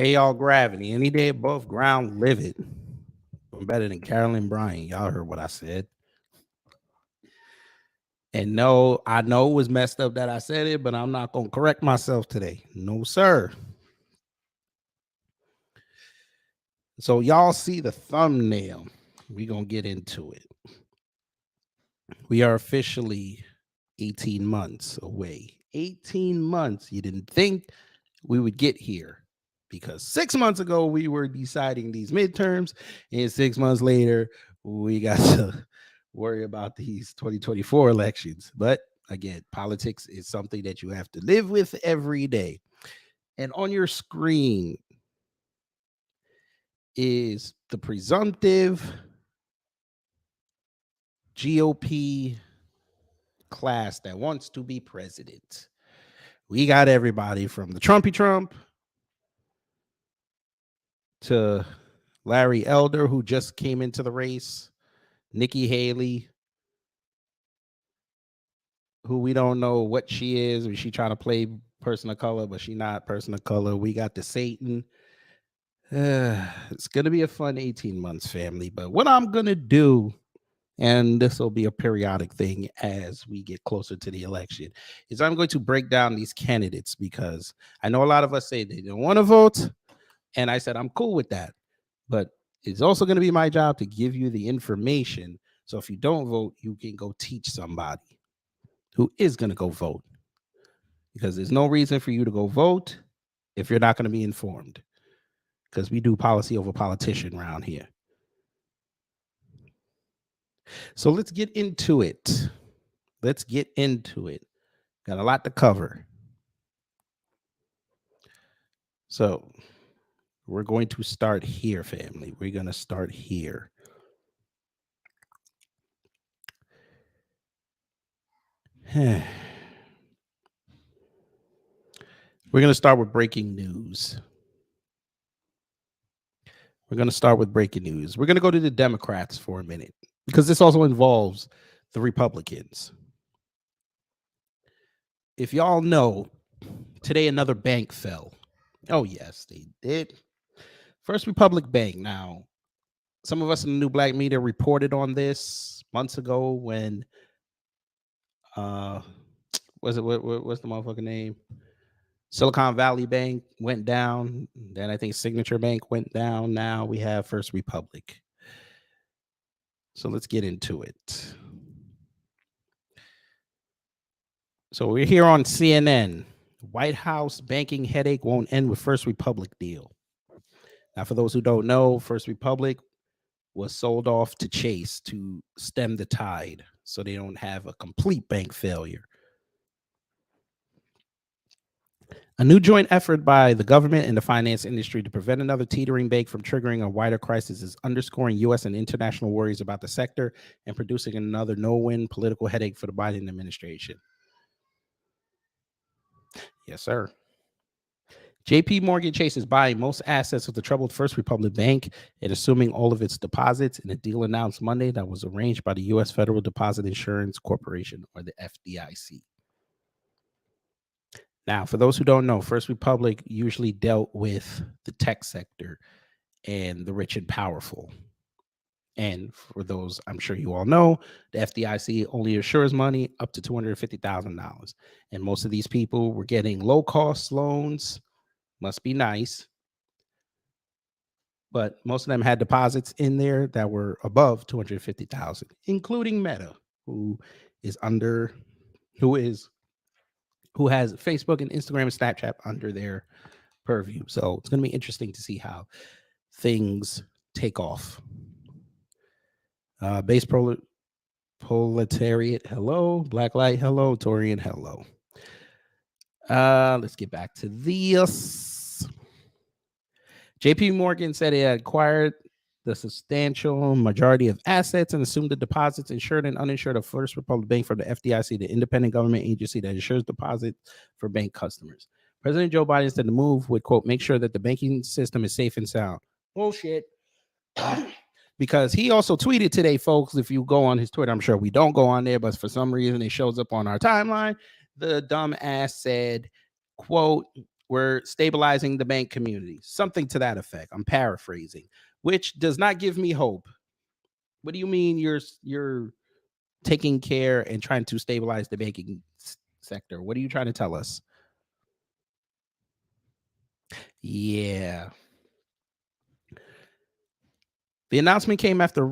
Hey, y'all, gravity. Any day above ground, live it. I'm better than Carolyn Bryant. Y'all heard what I said. And no, I know it was messed up that I said it, but I'm not going to correct myself today. No, sir. So, y'all see the thumbnail. We're going to get into it. We are officially 18 months away. 18 months. You didn't think we would get here because 6 months ago we were deciding these midterms, and 6 months later we got to worry about these 2024 elections. But again, politics is something that you have to live with every day. And on your screen is the presumptive GOP class that wants to be president. We got everybody from the Trumpy Trump to Larry Elder, who just came into the race, Nikki Haley, who we don't know what she is. Is she trying to play person of color, but she not person of color? We got the Satan. It's going to be a fun 18 months, family. But what I'm going to do, and this will be a periodic thing as we get closer to the election, is I'm going to break down these candidates because I know a lot of us say they don't want to vote. And I said, I'm cool with that. But it's also going to be my job to give you the information. So if you don't vote, you can go teach somebody who is going to go vote. Because there's no reason for you to go vote if you're not going to be informed. Because we do policy over politician around here. So let's get into it. Let's get into it. Got a lot to cover. So we're going to start here, family. We're going to start here. We're going to start with breaking news. We're going to go to the Democrats for a minute because this also involves the Republicans. If y'all know, today another bank fell. Oh, yes, they did. First Republic Bank. Now, some of us in the New Black Media reported on this months ago when, what's the motherfucking name? Silicon Valley Bank went down. Then I think Signature Bank went down. Now we have First Republic. So let's get into it. So we're here on CNN. White House banking headache won't end with First Republic deal. Now, for those who don't know, First Republic was sold off to Chase to stem the tide so they don't have a complete bank failure. A new joint effort by the government and the finance industry to prevent another teetering bank from triggering a wider crisis is underscoring U.S. and international worries about the sector and producing another no-win political headache for the Biden administration. Yes, sir. JP Morgan Chase is buying most assets of the troubled First Republic Bank and assuming all of its deposits in a deal announced Monday that was arranged by the U.S. Federal Deposit Insurance Corporation, or the FDIC. Now, for those who don't know, First Republic usually dealt with the tech sector and the rich and powerful. And for those, I'm sure you all know, the FDIC only insures money up to $250,000. And most of these people were getting low-cost loans. Must be nice. But most of them had deposits in there that were above $250,000, including Meta, who has Facebook and Instagram and Snapchat under their purview. So it's going to be interesting to see how things take off. Base proletariat, hello. Black light, hello. Torian, hello. Let's get back to this. JP Morgan said it had acquired the substantial majority of assets and assumed the deposits insured and uninsured of First Republic Bank from the FDIC, the independent government agency that insures deposits for bank customers. President Joe Biden said the move would, quote, make sure that the banking system is safe and sound. Bullshit. Because he also tweeted today, folks, if you go on his Twitter, I'm sure we don't go on there, but for some reason it shows up on our timeline. The dumb ass said, quote, we're stabilizing the bank community, something to that effect. I'm paraphrasing, which does not give me hope. What do you mean you're taking care and trying to stabilize the banking sector? What are you trying to tell us? Yeah. The announcement came after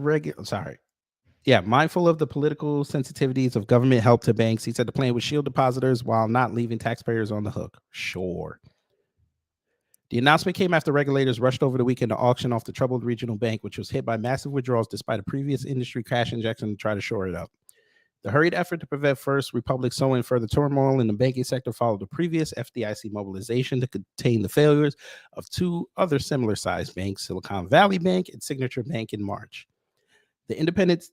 mindful of the political sensitivities of government help to banks. He said the plan would shield depositors while not leaving taxpayers on the hook. Sure. The announcement came after regulators rushed over the weekend to auction off the troubled regional bank, which was hit by massive withdrawals despite a previous industry cash injection to try to shore it up. The hurried effort to prevent First Republic sowing further turmoil in the banking sector followed the previous FDIC mobilization to contain the failures of two other similar-sized banks, Silicon Valley Bank and Signature Bank, in March. The independent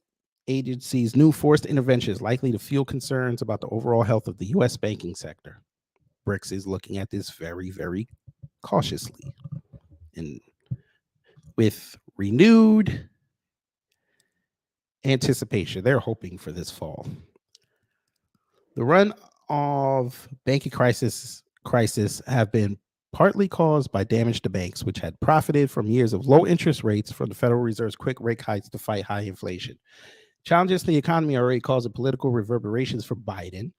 agency's new forced intervention is likely to fuel concerns about the overall health of the U.S. banking sector. BRICS is looking at this very, very cautiously and with renewed anticipation. They're hoping for this fall. The run of banking crisis have been partly caused by damage to banks, which had profited from years of low interest rates from the Federal Reserve's quick rate hikes to fight high inflation. Challenges to the economy are already causing political reverberations for Biden,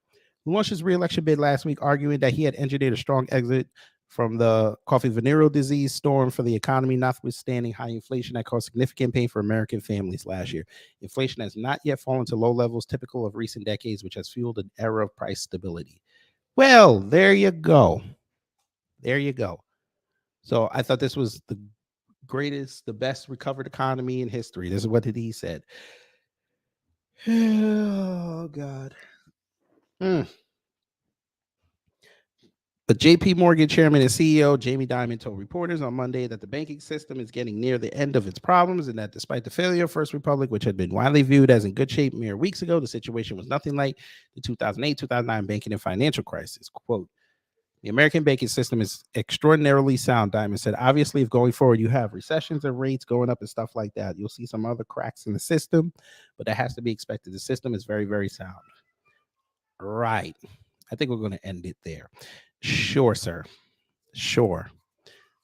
who launched his re-election bid last week, arguing that he had engineered a strong exit from the coffee venereal disease storm for the economy, notwithstanding high inflation that caused significant pain for American families last year. Inflation has not yet fallen to low levels typical of recent decades, which has fueled an era of price stability. Well, there you go. There you go. So I thought this was the greatest, the best recovered economy in history. This is what he said. Oh, God. But JP Morgan chairman and CEO Jamie Dimon told reporters on Monday that the banking system is getting near the end of its problems and that despite the failure of First Republic, which had been widely viewed as in good shape mere weeks ago, the situation was nothing like the 2008-2009 banking and financial crisis. Quote, the American banking system is extraordinarily sound, Dimon said. Obviously, if going forward you have recessions and rates going up and stuff like that, you'll see some other cracks in the system, but that has to be expected. The system is very, very sound. Right. I think we're going to end it there. Sure, sir. Sure.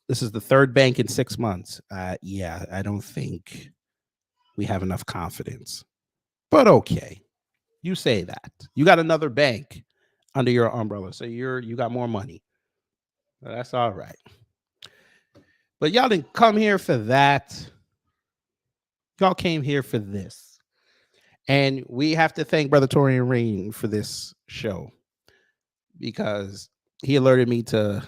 This is the third bank in 6 months. Yeah, I don't think we have enough confidence. But okay, you say that. You got another bank under your umbrella, so you got more money. Well, that's all right. But y'all didn't come here for that. Y'all came here for this. And we have to thank Brother Torian Rain for this show because he alerted me to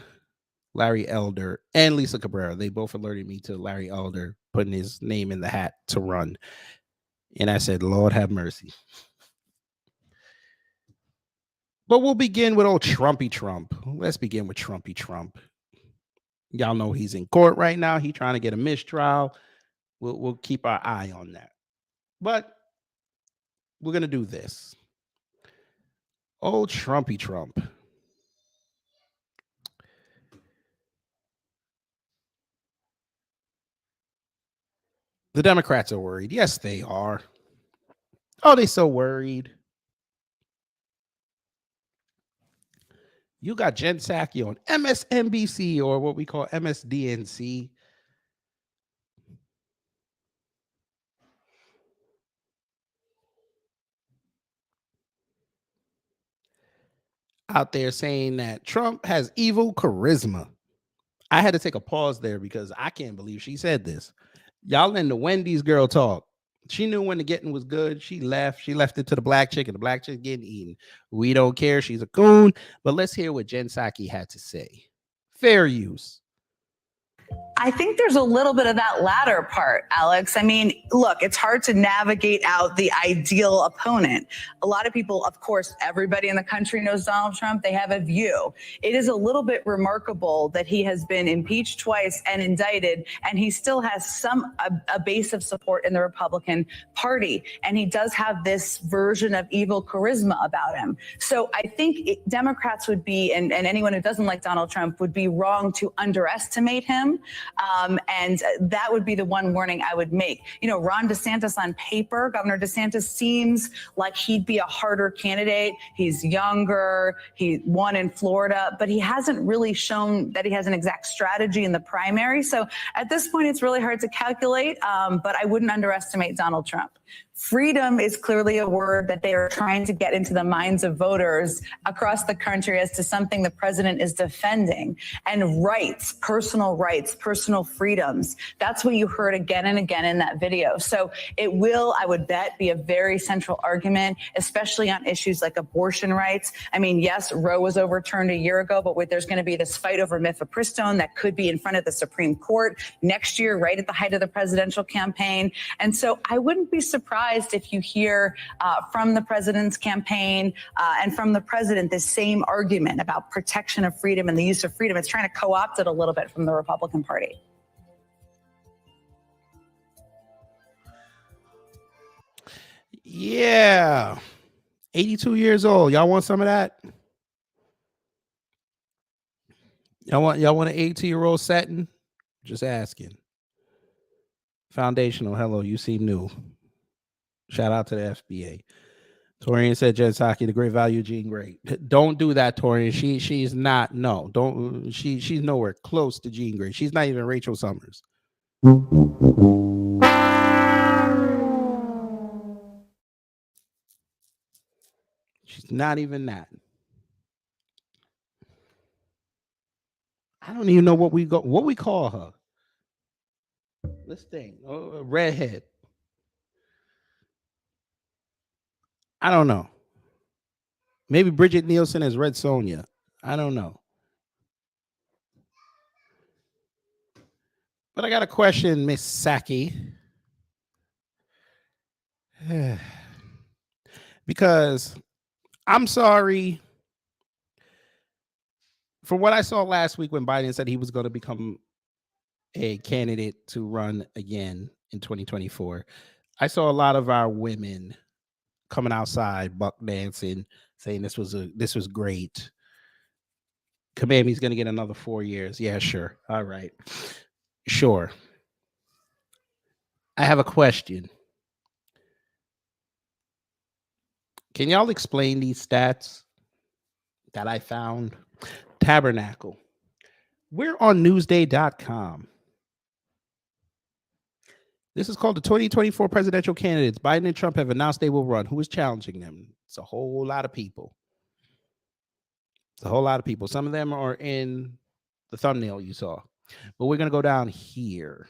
Larry Elder and Lisa Cabrera. They both alerted me to Larry Elder putting his name in the hat to run. And I said, Lord have mercy. But we'll begin with old Trumpy Trump. Let's begin with Trumpy Trump. Y'all know he's in court right now. He's trying to get a mistrial. We'll keep our eye on that. But we're going to do this. Old Trumpy Trump. The Democrats are worried. Yes, they are. Oh, they so worried. You got Jen Psaki on MSNBC, or what we call MSDNC. Out there saying that Trump has evil charisma. I had to take a pause there because I can't believe she said this. Y'all in the Wendy's girl talk. She knew when the getting was good. She left. She left it to the black chick, and the black chick getting eaten. We don't care. She's a coon. But let's hear what Jen Psaki had to say. Fair use. I think there's a little bit of that latter part, Alex. I mean, look, it's hard to navigate out the ideal opponent. A lot of people, of course, everybody in the country knows Donald Trump. They have a view. It is a little bit remarkable that he has been impeached twice and indicted, and he still has a base of support in the Republican Party. And he does have this version of evil charisma about him. So I think Democrats would be, and anyone who doesn't like Donald Trump would be wrong to underestimate him. And that would be the one warning I would make. You know, Ron DeSantis on paper, Governor DeSantis seems like he'd be a harder candidate. He's younger, he won in Florida, but he hasn't really shown that he has an exact strategy in the primary. So at this point, it's really hard to calculate, but I wouldn't underestimate Donald Trump. Freedom is clearly a word that they are trying to get into the minds of voters across the country as to something the president is defending. And rights, personal freedoms, that's what you heard again and again in that video. So it will, I would bet, be a very central argument, especially on issues like abortion rights. I mean, yes, Roe was overturned a year ago, but there's going to be this fight over mifepristone that could be in front of the Supreme Court next year, right at the height of the presidential campaign. And so I wouldn't be surprised if you hear from the president's campaign and from the president this same argument about protection of freedom and the use of freedom. It's trying to co-opt it a little bit from the Republican Party. Yeah. 82 years old. Y'all want some of that? Y'all want an 82-year-old setting? Just asking. Foundational. Hello, you seem new. Shout out to the FBA. Torian said Jen Psaki, the great value, Jean Grey. Don't do that, Torian. She's not. No, don't. She's nowhere close to Jean Grey. She's not even Rachel Summers. She's not even that. I don't even know what we call her. Let's think. Oh, redhead. I don't know. Maybe Bridget Nielsen as Red Sonja. I don't know. But I got a question, Miss Psaki. Because I'm sorry. From what I saw last week when Biden said he was going to become a candidate to run again in 2024, I saw a lot of our women coming outside, buck dancing, saying this was great. Kabami's going to get another 4 years. Yeah, sure. All right. Sure. I have a question. Can y'all explain these stats that I found? Tabernacle. We're on newsday.com. This is called the 2024 presidential candidates. Biden and Trump have announced they will run. Who is challenging them? It's a whole lot of people. It's a whole lot of people. Some of them are in the thumbnail you saw. But we're going to go down here.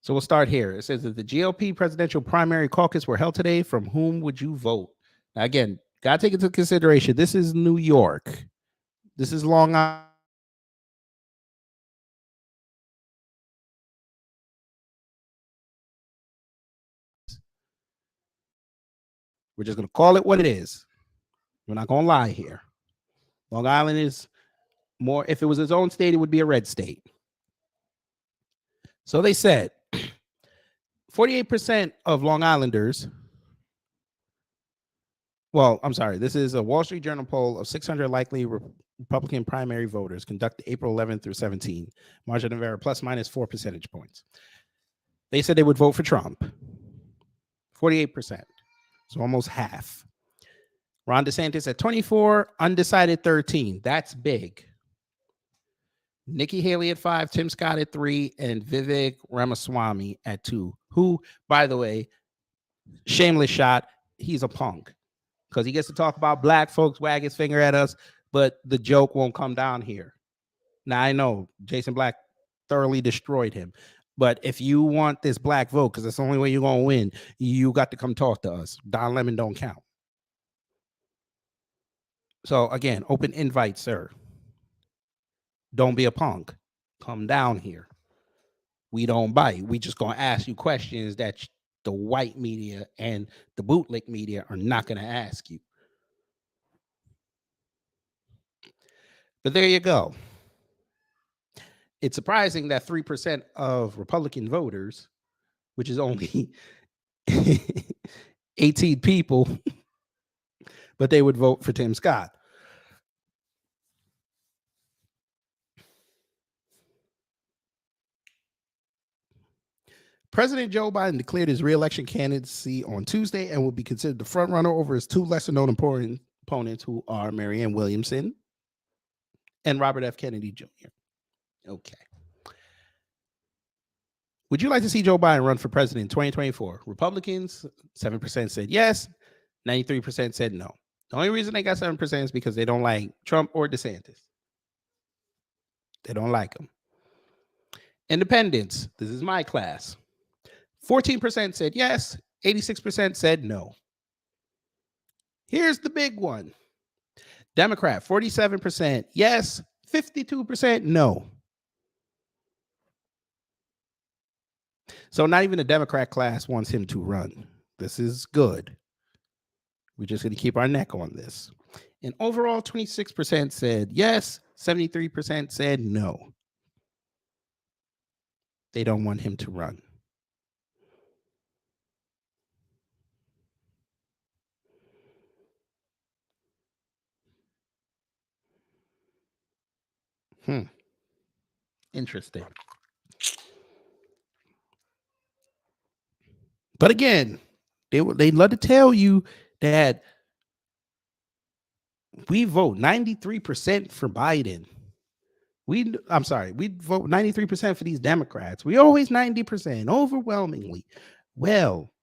So we'll start here. It says that the GOP presidential primary caucus were held today. From whom would you vote? Now, again, got to take into consideration, this is New York. This is Long Island. We're just going to call it what it is. We're not going to lie here. Long Island is more, if it was its own state, it would be a red state. So they said 48% of Long Islanders, well, I'm sorry, this is a Wall Street Journal poll of 600 likely Republican primary voters conducted April 11th through 17. Margin of error plus minus 4 percentage points. They said they would vote for Trump. 48%. So almost half. Ron DeSantis at 24, undecided 13. That's big. Nikki Haley at 5, Tim Scott at 3, and Vivek Ramaswamy at 2. Who, by the way, shameless shot, he's a punk. Because he gets to talk about black folks, wag his finger at us, but the joke won't come down here. Now, I know Jason Black thoroughly destroyed him. But if you want this black vote, because that's the only way you're going to win, you got to come talk to us. Don Lemon don't count. So, again, open invite, sir. Don't be a punk. Come down here. We don't bite. We just going to ask you questions that the white media and the bootleg media are not going to ask you. But there you go. It's surprising that 3% of Republican voters, which is only 18 people, but they would vote for Tim Scott. President Joe Biden declared his re-election candidacy on Tuesday and will be considered the front runner over his two lesser-known important opponents, who are Marianne Williamson and Robert F. Kennedy Jr. Okay. Would you like to see Joe Biden run for president in 2024? Republicans, 7% said yes, 93% said no. The only reason they got 7% is because they don't like Trump or DeSantis. They don't like them. Independents, this is my class. 14% said yes, 86% said no. Here's the big one. Democrat, 47% yes, 52% no. So not even the Democrat class wants him to run. This is good. We're just going to keep our neck on this. And overall, 26% said yes, 73% said no. They don't want him to run. Interesting. But again, they love to tell you that we vote 93% for Biden. We vote 93% for these Democrats. We always 90%, overwhelmingly. Well,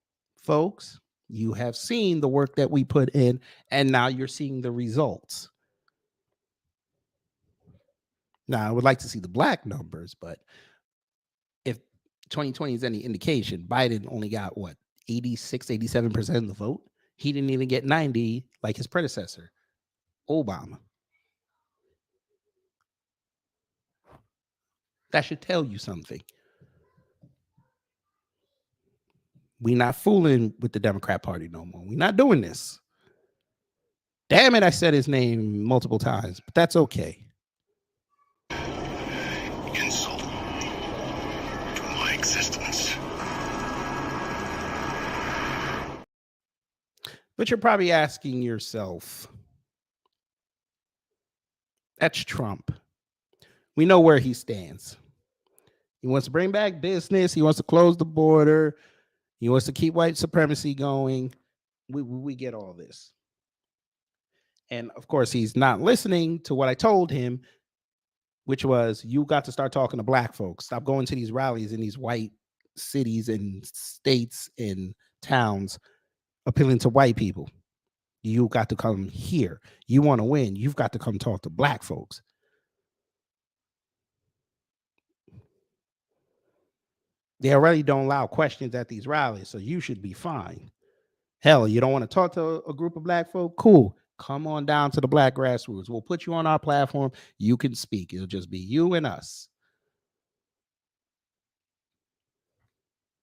folks, you have seen the work that we put in, and now you're seeing the results. Now, I would like to see the black numbers, but if 2020 is any indication, Biden only got, 86, 87% of the vote? He didn't even get 90 like his predecessor, Obama. That should tell you something. We're not fooling with the Democrat Party no more. We're not doing this. Damn it, I said his name multiple times, but that's okay. Insult to my existence. But you're probably asking yourself, that's Trump. We know where he stands. He wants to bring back business. He wants to close the border. He wants to keep white supremacy going. We get all this. And of course, he's not listening to what I told him, which was, you got to start talking to black folks. Stop going to these rallies in these white cities and states and towns appealing to white people. You got to come here. You want to win, you've got to come talk to black folks. They already don't allow questions at these rallies, so you should be fine. Hell, you don't want to talk to a group of black folk? Cool. Come on down to the black grassroots. We'll put you on our platform. You can speak. It'll just be you and us.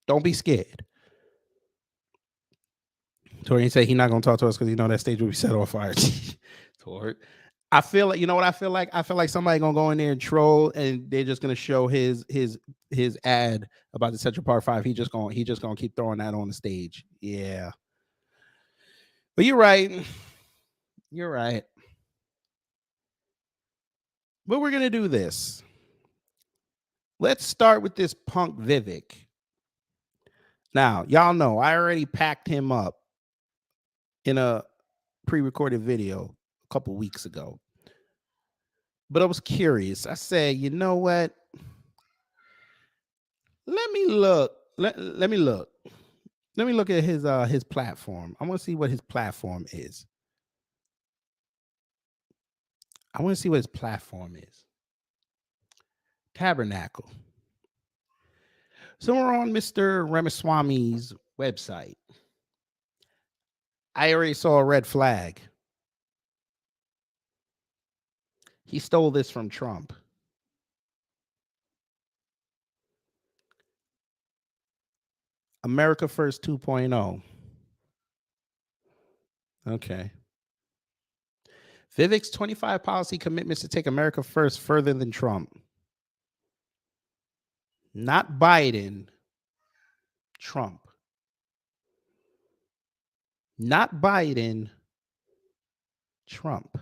Don't be scared. Torian said he's not going to talk to us because that stage will be set on fire. Tor, I feel like, you know what I feel like? I feel like somebody going to go in there and troll, and they're just going to show his ad about the Central Park 5. He just going to keep throwing that on the stage. Yeah. But you're right. You're right. But we're going to do this. Let's start with this punk Vivek. Now, y'all know I already packed him up in a pre-recorded video a couple weeks ago. But I was curious. I said, you know what? Let me look. Let me look. Let me look at his platform. I want to see what his platform is. I want to see what his platform is. Tabernacle. So we're on Mr. Ramaswamy's website. I already saw a red flag. He stole this from Trump. America First 2.0. Okay. Vivek's 25 policy commitments to take America first further than Trump. Not Biden, Trump. Not Biden, Trump.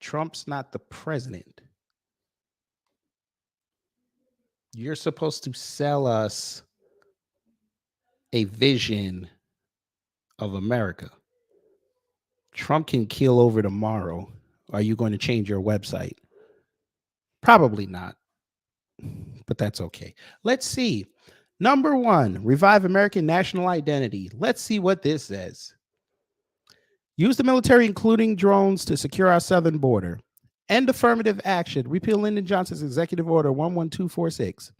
Trump's not the president. You're supposed to sell us a vision of America. Trump can keel over tomorrow. Are you going to change your website? Probably not, but that's okay. Let's see. Number 1, revive American national identity. Let's see what this says. Use the military, including drones, to secure our southern border. End affirmative action. Repeal Lyndon Johnson's executive order 11246.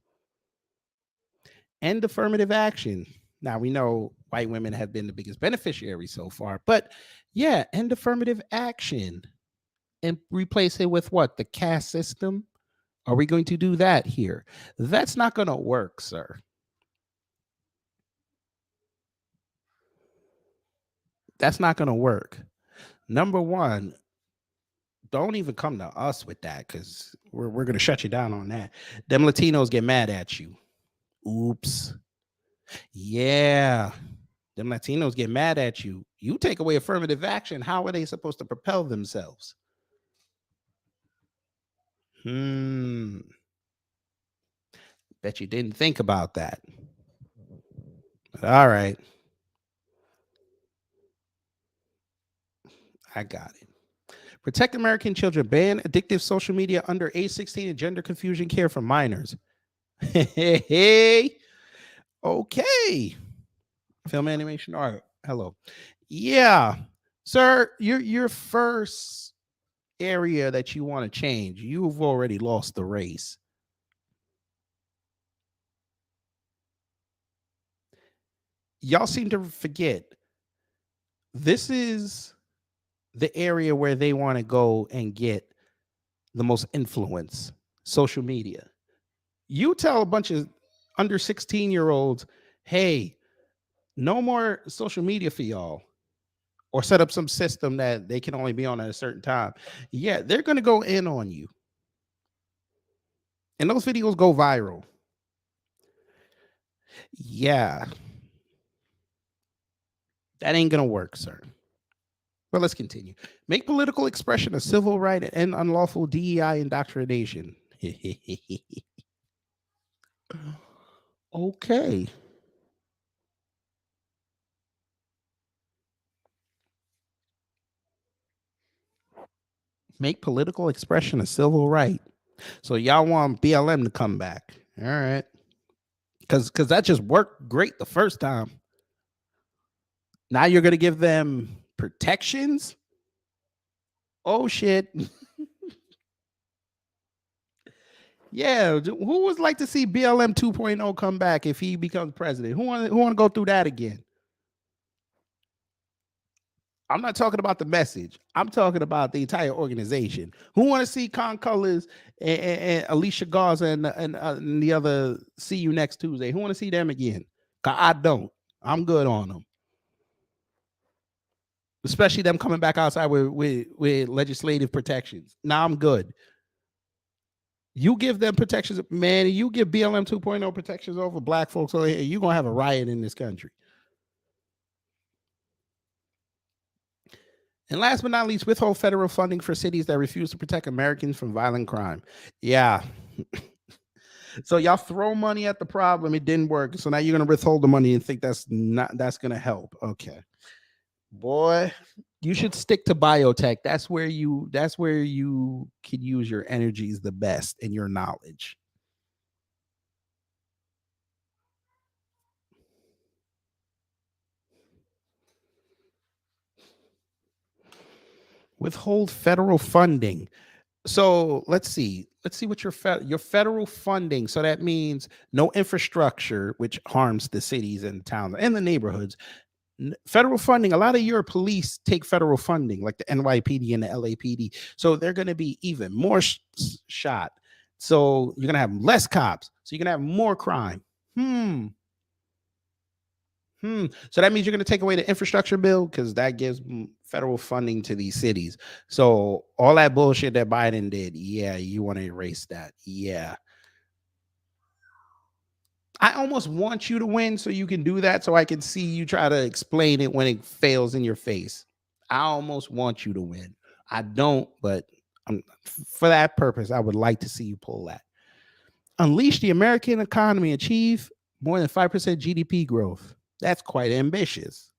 End affirmative action. Now, we know white women have been the biggest beneficiaries so far, but yeah, end affirmative action and replace it with what? The caste system? Are we going to do that here? That's not going to work, sir. That's not going to work. Number 1, don't even come to us with that, because we're going to shut you down on that. Them Latinos get mad at you. Oops. Yeah. Them Latinos get mad at you. You take away affirmative action. How are they supposed to propel themselves? Bet you didn't think about that. But all right. I got it. Protect American children. Ban addictive social media under age 16 and gender confusion care for minors. Hey. Okay. Film, animation, art. Hello. Yeah. Sir, your first area that you want to change, you've already lost the race. Y'all seem to forget this is the area where they want to go and get the most influence, social media. You tell a bunch of under 16-year-olds, hey, no more social media for y'all, or set up some system that they can only be on at a certain time. Yeah, they're going to go in on you. And those videos go viral. Yeah. That ain't going to work, sir. Well, let's continue. Make political expression a civil right and unlawful DEI indoctrination. Okay. Make political expression a civil right. So y'all want BLM to come back. All right. Because that just worked great the first time. Now you're going to give them protections? Oh, shit. Yeah. Who would like to see BLM 2.0 come back if he becomes president? Who want to go through that again? I'm not talking about the message. I'm talking about the entire organization. Who want to see Con Colors and Alicia Garza and the other See You Next Tuesday? Who want to see them again? 'Cause I don't. I'm good on them. Especially them coming back outside with legislative protections. Now I'm good. You give them protections, man. You give BLM 2.0 protections over black folks, so you're going to have a riot in this country. And last but not least, withhold federal funding for cities that refuse to protect Americans from violent crime. Yeah. So y'all throw money at the problem. It didn't work. So now you're going to withhold the money and think that's going to help. Okay. Boy, you should stick to biotech. That's where you can use your energies the best and your knowledge. Withhold federal funding. So let's see what your federal funding. So that means no infrastructure, which harms the cities and towns and the neighborhoods. Federal funding. A lot of your police take federal funding, like the NYPD and the LAPD. So they're going to be even more shot. So you're going to have less cops. So you're going to have more crime. So that means you're going to take away the infrastructure bill because that gives federal funding to these cities. So all that bullshit that Biden did, yeah, you want to erase that. Yeah. I almost want you to win so you can do that so I can see you try to explain it when it fails in your face. I almost want you to win. I don't, but for that purpose, I would like to see you pull that. Unleash the American economy, achieve more than 5% GDP growth. That's quite ambitious.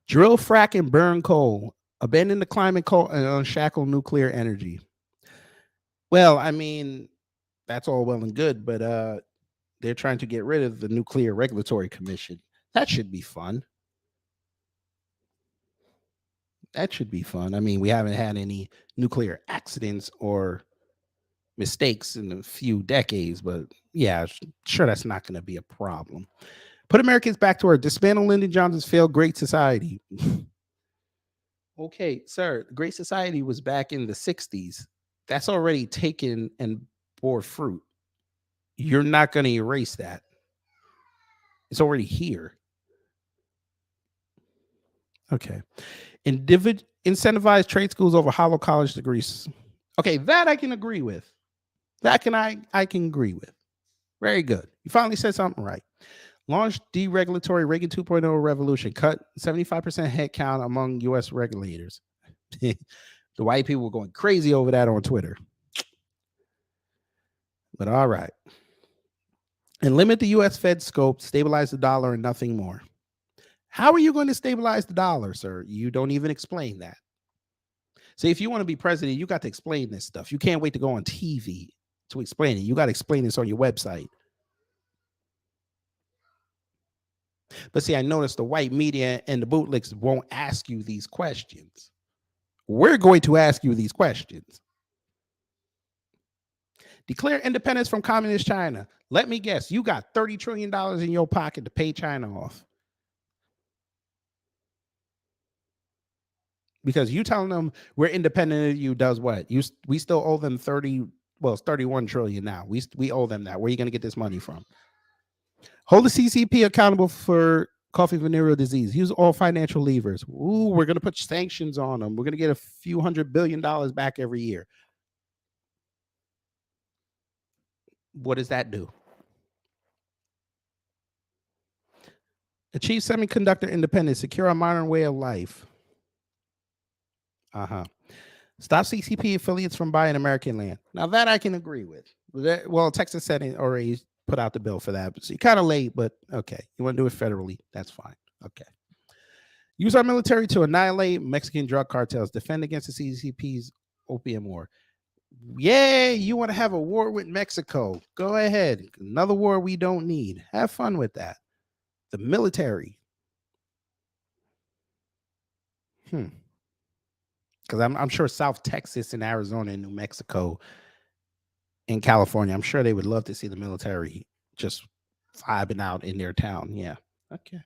Drill, frack, and burn coal. Abandon the climate coal and unshackle nuclear energy. Well, I mean, that's all well and good, but they're trying to get rid of the Nuclear Regulatory Commission. That should be fun. That should be fun. I mean, we haven't had any nuclear accidents or mistakes in a few decades, but yeah, sure, that's not going to be a problem. Put Americans back to work. Dismantle Lyndon Johnson's failed Great Society. Okay, sir, the Great Society was back in the 60s. That's already taken and bore fruit. You're not going to erase that. It's already here. Okay. Incentivize trade schools over hollow college degrees. Okay, that I can agree with. That I can agree with. Very good. You finally said something right. Launch deregulatory Reagan 2.0 revolution. Cut 75% headcount among U.S. regulators. The white people were going crazy over that on Twitter. But all right. And limit the U.S. Fed scope, stabilize the dollar, and nothing more. How are you going to stabilize the dollar, sir? You don't even explain that. See, if you want to be president, you got to explain this stuff. You can't wait to go on TV to explain it. You got to explain this on your website. But see, I noticed the white media and the bootlicks won't ask you these questions. We're going to ask you these questions. Declare independence from communist China. Let me guess, you got $30 trillion in your pocket to pay China off. Because you telling them we're independent of you does what? We still owe them 31 trillion now. We owe them that. Where are you going to get this money from? Hold the CCP accountable for coffee venereal disease. Use all financial levers. Ooh, we're going to put sanctions on them. We're going to get a few $100 billion back every year. What does that do? Achieve semiconductor independence. Secure a modern way of life. Stop CCP affiliates from buying American land. Now that I can agree with. Well, Texas Senate already put out the bill for that. But so you're kind of late, but okay. You want to do it federally? That's fine. Okay. Use our military to annihilate Mexican drug cartels. Defend against the CCP's opium war. Yay! You want to have a war with Mexico? Go ahead. Another war we don't need. Have fun with that. The military. Because I'm sure South Texas and Arizona and New Mexico and California, I'm sure they would love to see the military just vibing out in their town. Yeah. Okay.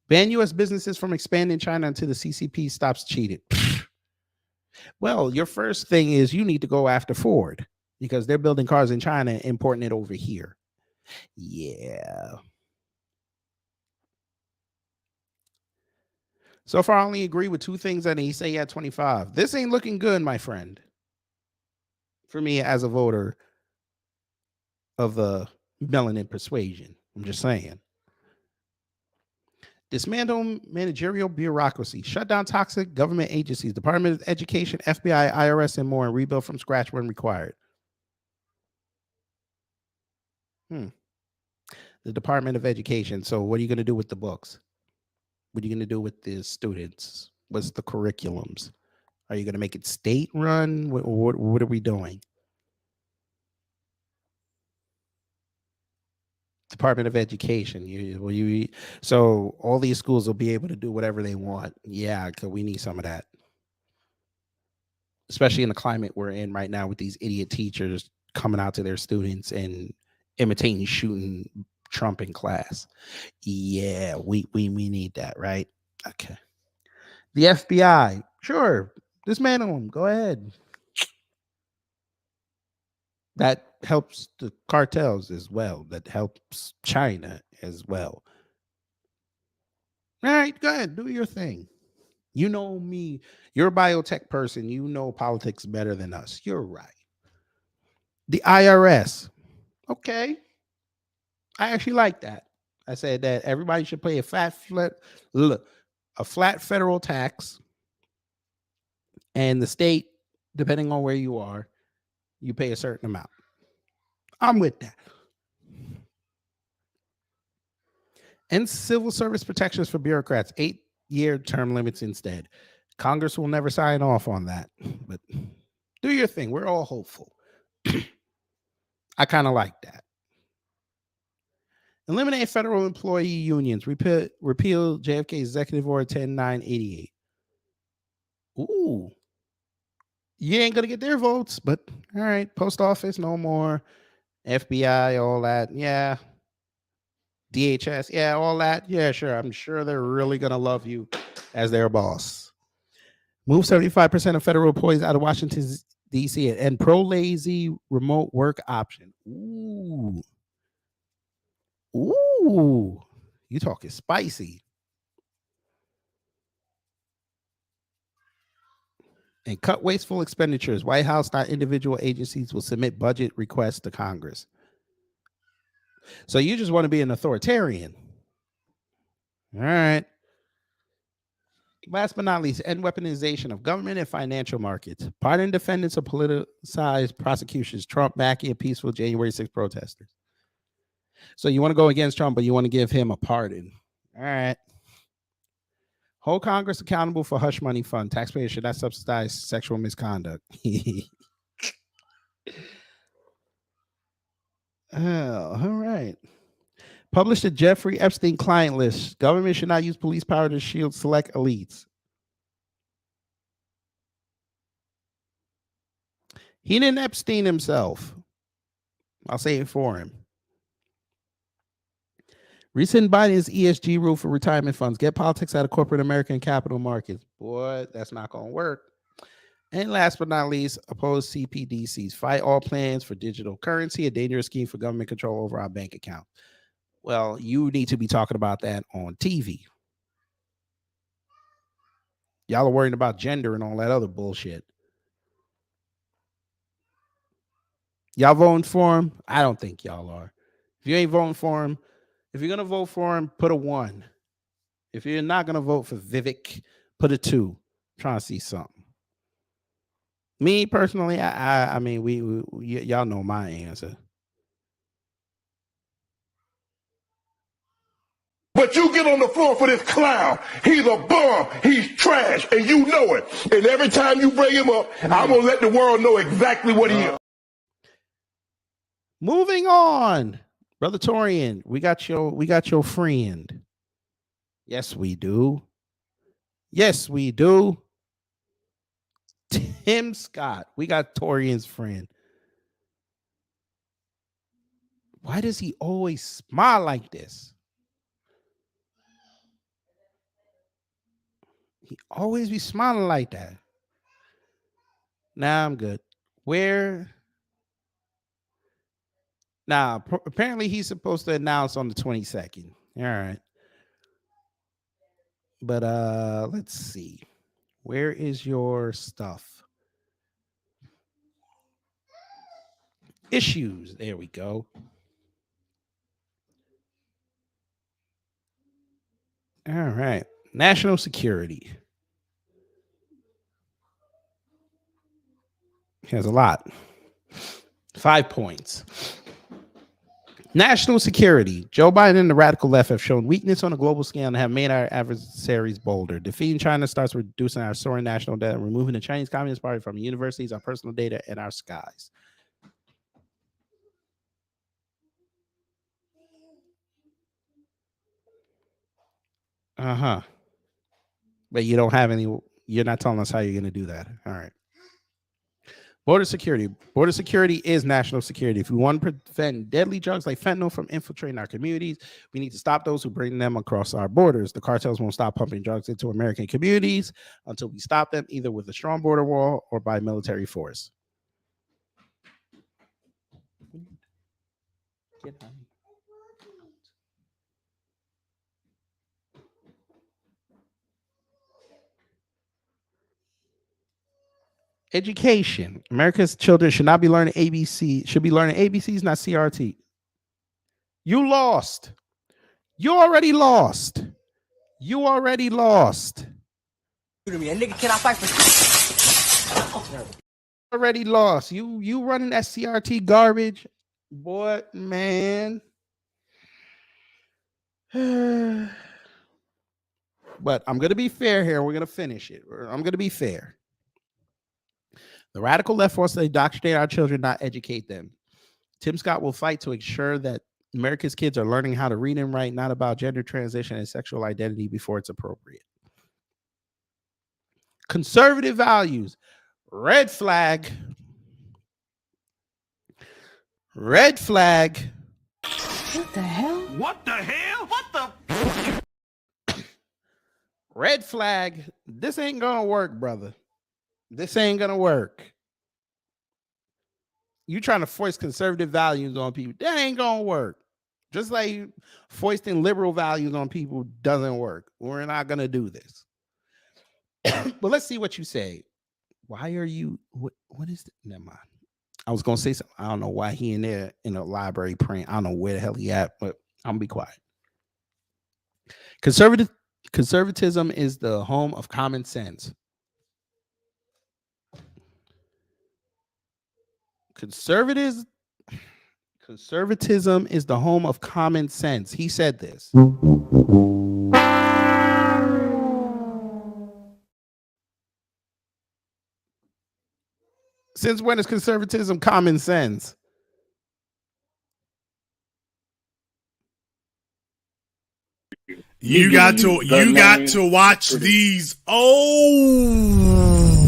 Ban U.S. businesses from expanding China until the CCP stops cheating. Well, your first thing is you need to go after Ford because they're building cars in China and importing it over here. Yeah. So far, I only agree with two things that he say at 25. This ain't looking good, my friend. For me as a voter of the melanin persuasion. I'm just saying. Dismantle managerial bureaucracy. Shut down toxic government agencies. Department of Education, FBI, IRS, and more, and rebuild from scratch when required. The Department of Education. So what are you going to do with the books? What are you going to do with the students? What's the curriculums? Are you going to make it state run? What are we doing? Department of Education. So all these schools will be able to do whatever they want. Yeah, because we need some of that. Especially in the climate we're in right now with these idiot teachers coming out to their students and imitating shooting Trump in class. Yeah, we need that, right? Okay. The FBI, sure, dismantle them. Go ahead. That helps the cartels as well. That helps China as well. All right, go ahead, do your thing. You know me. You're a biotech person. You know politics better than us. You're right. The IRS. Okay. I actually like that. I said that everybody should pay a flat federal tax, and the state, depending on where you are, you pay a certain amount. I'm with that. And civil service protections for bureaucrats, 8-year term limits instead. Congress will never sign off on that, but do your thing. We're all hopeful. I kind of like that. Eliminate federal employee unions. Repeal JFK Executive Order 10988. Ooh. You ain't going to get their votes, but all right. Post office, no more. FBI, all that. Yeah. DHS, yeah, all that. Yeah, sure. I'm sure they're really going to love you as their boss. Move 75% of federal employees out of Washington, D.C. and pro-lazy remote work option. Ooh. Ooh. You talking spicy. And cut wasteful expenditures. White House, not individual agencies, will submit budget requests to Congress. So you just want to be an authoritarian. All right. Last but not least, end weaponization of government and financial markets. Pardon defendants of politicized prosecutions. Trump backing peaceful January 6th protesters. So you want to go against Trump, but you want to give him a pardon. All right. Hold Congress accountable for hush money fund. Taxpayers should not subsidize sexual misconduct. Oh, all right. Publish the Jeffrey Epstein client list. Government should not use police power to shield select elites. He didn't Epstein himself. I'll say it for him. Rescind Biden's ESG rule for retirement funds. Get politics out of corporate American capital markets. Boy, that's not going to work. And last but not least, oppose CPDCs. Fight all plans for digital currency, a dangerous scheme for government control over our bank account. Well, you need to be talking about that on TV. Y'all are worrying about gender and all that other bullshit. Y'all voting for him? I don't think y'all are. If you ain't voting for him, if you're going to vote for him, put a 1. If you're not going to vote for Vivek, put a 2. I'm trying to see something. Me personally, I mean, we y'all know my answer. But you get on the floor for this clown. He's a bum. He's trash. And you know it. And every time you bring him up, I'm going to let the world know exactly what he is. Moving on. Brother Torian, we got your friend. Yes, we do. Yes, we do. Tim Scott. We got Torian's friend. Why does he always smile like this? He always be smiling like that. Nah, I'm good. Where? Nah, apparently he's supposed to announce on the 22nd. All right. But let's see. Where is your stuff? Issues. There we go. All right. National security. Has a lot. 5 points. National security. Joe Biden and the radical left have shown weakness on a global scale and have made our adversaries bolder. Defeating China starts reducing our soaring national debt and removing the Chinese Communist Party from universities, our personal data, and our skies. Uh-huh. But you don't have any, you're not telling us how you're going to do that. All right. Border security. Border security is national security. If we want to prevent deadly drugs like fentanyl from infiltrating our communities, we need to stop those who bring them across our borders. The cartels won't stop pumping drugs into American communities until we stop them either with a strong border wall or by military force. Education. America's children should not be learning ABC, should be learning ABCs, not CRT. You lost. You already lost. You already lost. Already lost. You running that CRT garbage. Boy, man. But I'm going to be fair here. We're going to finish it. I'm going to be fair. The radical left wants to indoctrinate our children, not educate them. Tim Scott will fight to ensure that America's kids are learning how to read and write, not about gender transition and sexual identity before it's appropriate. Conservative values. Red flag. Red flag. What the hell? What the hell? What the? Red flag. This ain't gonna work, brother. This ain't gonna work. You trying to force conservative values on people. That ain't gonna work. Just like foisting liberal values on people doesn't work. We're not gonna do this. But let's see what you say. Why are you what is it? Never mind. I was gonna say something. I don't know why he in there in a library praying. I don't know where the hell he at, but I'm gonna be quiet. Conservatism is the home of common sense. Conservatism is the home of common sense. He said this. Since when is conservatism common sense? You got to watch these old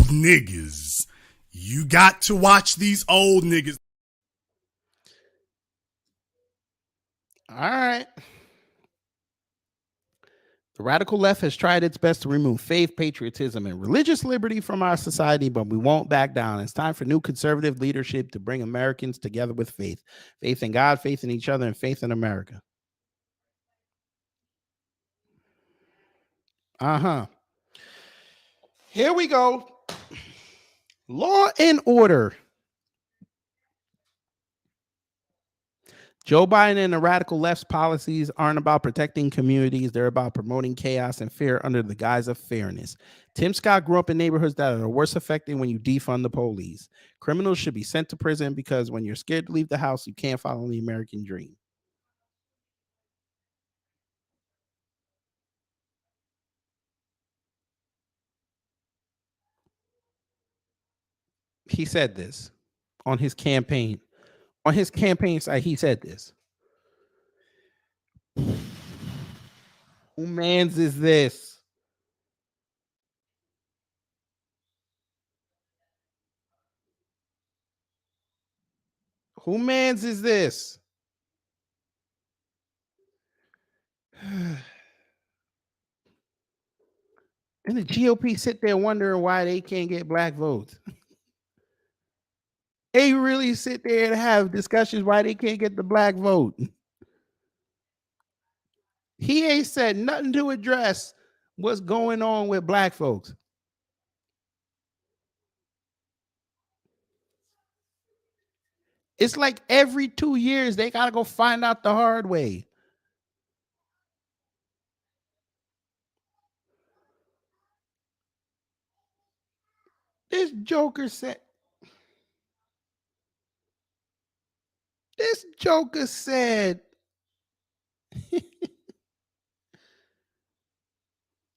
niggas. You got to watch these old niggas. All right. The radical left has tried its best to remove faith, patriotism, and religious liberty from our society, but we won't back down. It's time for new conservative leadership to bring Americans together with faith. Faith in God, faith in each other, and faith in America. Here we go. Law and order. Joe Biden and the radical left's policies aren't about protecting communities. They're about promoting chaos and fear under the guise of fairness. Tim Scott grew up in neighborhoods that are worse affected when you defund the police. Criminals should be sent to prison because when you're scared to leave the house, you can't follow the American dream. He said this on his campaign. On his campaign site, he said this. Who mans is this? Who mans is this? And the GOP sit there wondering why they can't get black votes. They really sit there and have discussions why they can't get the black vote. He ain't said nothing to address what's going on with black folks. It's like every 2 years, they got to go find out the hard way. This joker said, this joker said,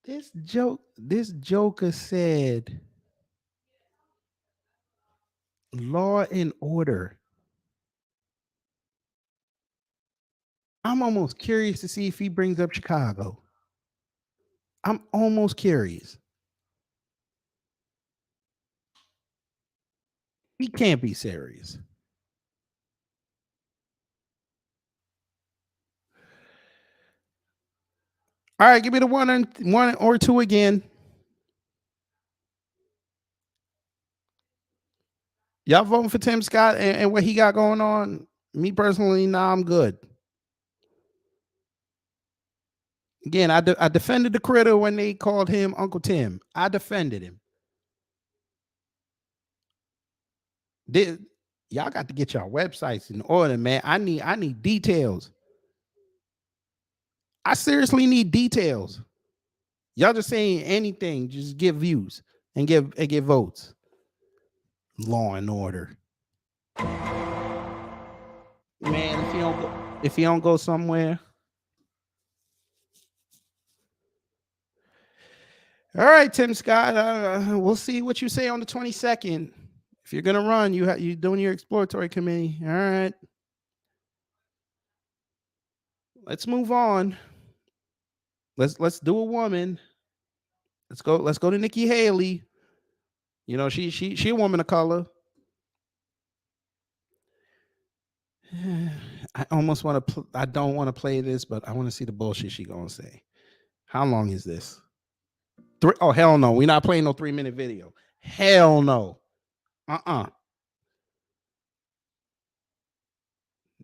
this joker said, law and order. I'm almost curious to see if he brings up Chicago. I'm almost curious. He can't be serious. All right, give me the one or two again. Y'all voting for Tim Scott and what he got going on? Me personally, nah, I'm good. Again, I defended the critter when they called him Uncle Tim. I defended him. Y'all got to get y'all websites in order, man. I need details. I seriously need details. Y'all just saying anything, just give views and give votes. Law and order. if he don't go somewhere. All right, Tim Scott. We'll see what you say on the 22nd. If you're gonna run, you doing your exploratory committee. All right. Let's move on. Let's do a woman. Let's go to Nikki Haley. You know, she a woman of color. I almost want to. I don't want to play this, but I want to see the bullshit she gonna say. How long is this? Oh hell no! We're not playing no 3-minute video. Hell no.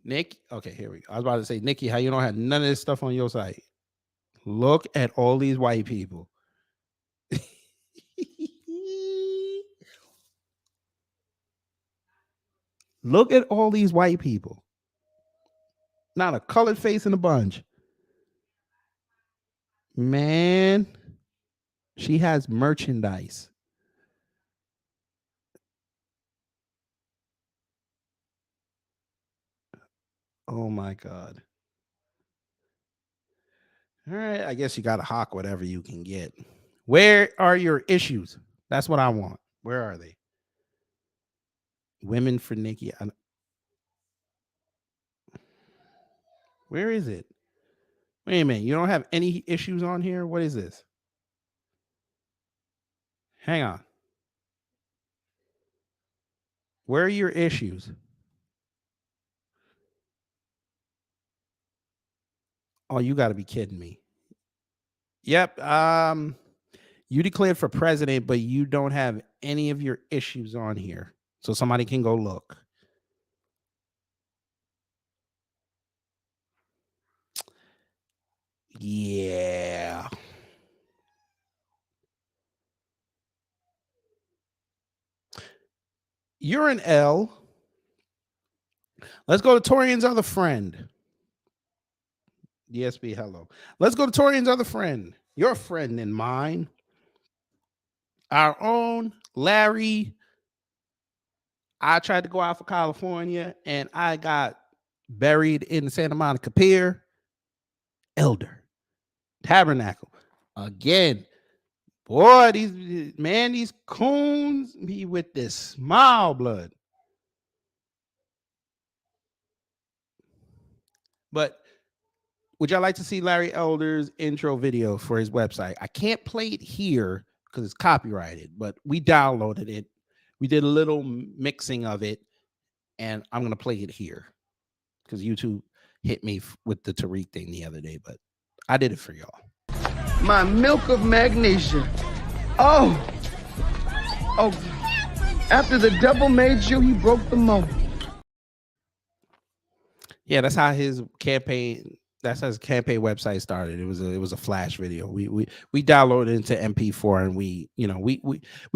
Nick. Okay, here we go. I was about to say, Nikki, how you don't have none of this stuff on your site? Look at all these white people. Look at all these white people. Not a colored face in a bunch. Man, she has merchandise. Oh my God. All right, I guess you got to hawk whatever you can get. Where are your issues? That's what I want. Where are they? Women for Nikki. Where is it? Wait a minute. You don't have any issues on here? What is this? Hang on. Where are your issues? Oh, you got to be kidding me. Yep. You declared for president, but you don't have any of your issues on here. So somebody can go look. Yeah. You're an L. Let's go to Torian's other friend. DSB, hello. Let's go to Torian's other friend. Your friend and mine. Our own Larry. I tried to go out for California and I got buried in the Santa Monica Pier. Elder. Tabernacle. Again. Boy, these coons be with this smile blood. But would y'all like to see Larry Elder's intro video for his website? I can't play it here because it's copyrighted, but we downloaded it. We did a little mixing of it, and I'm going to play it here because YouTube hit me with the Tariq thing the other day, but I did it for y'all. My milk of magnesia. Oh, after the devil made you, he broke the mold. Yeah, that's how his campaign. That's how his campaign website started. It was a flash video. We downloaded it into MP4 and we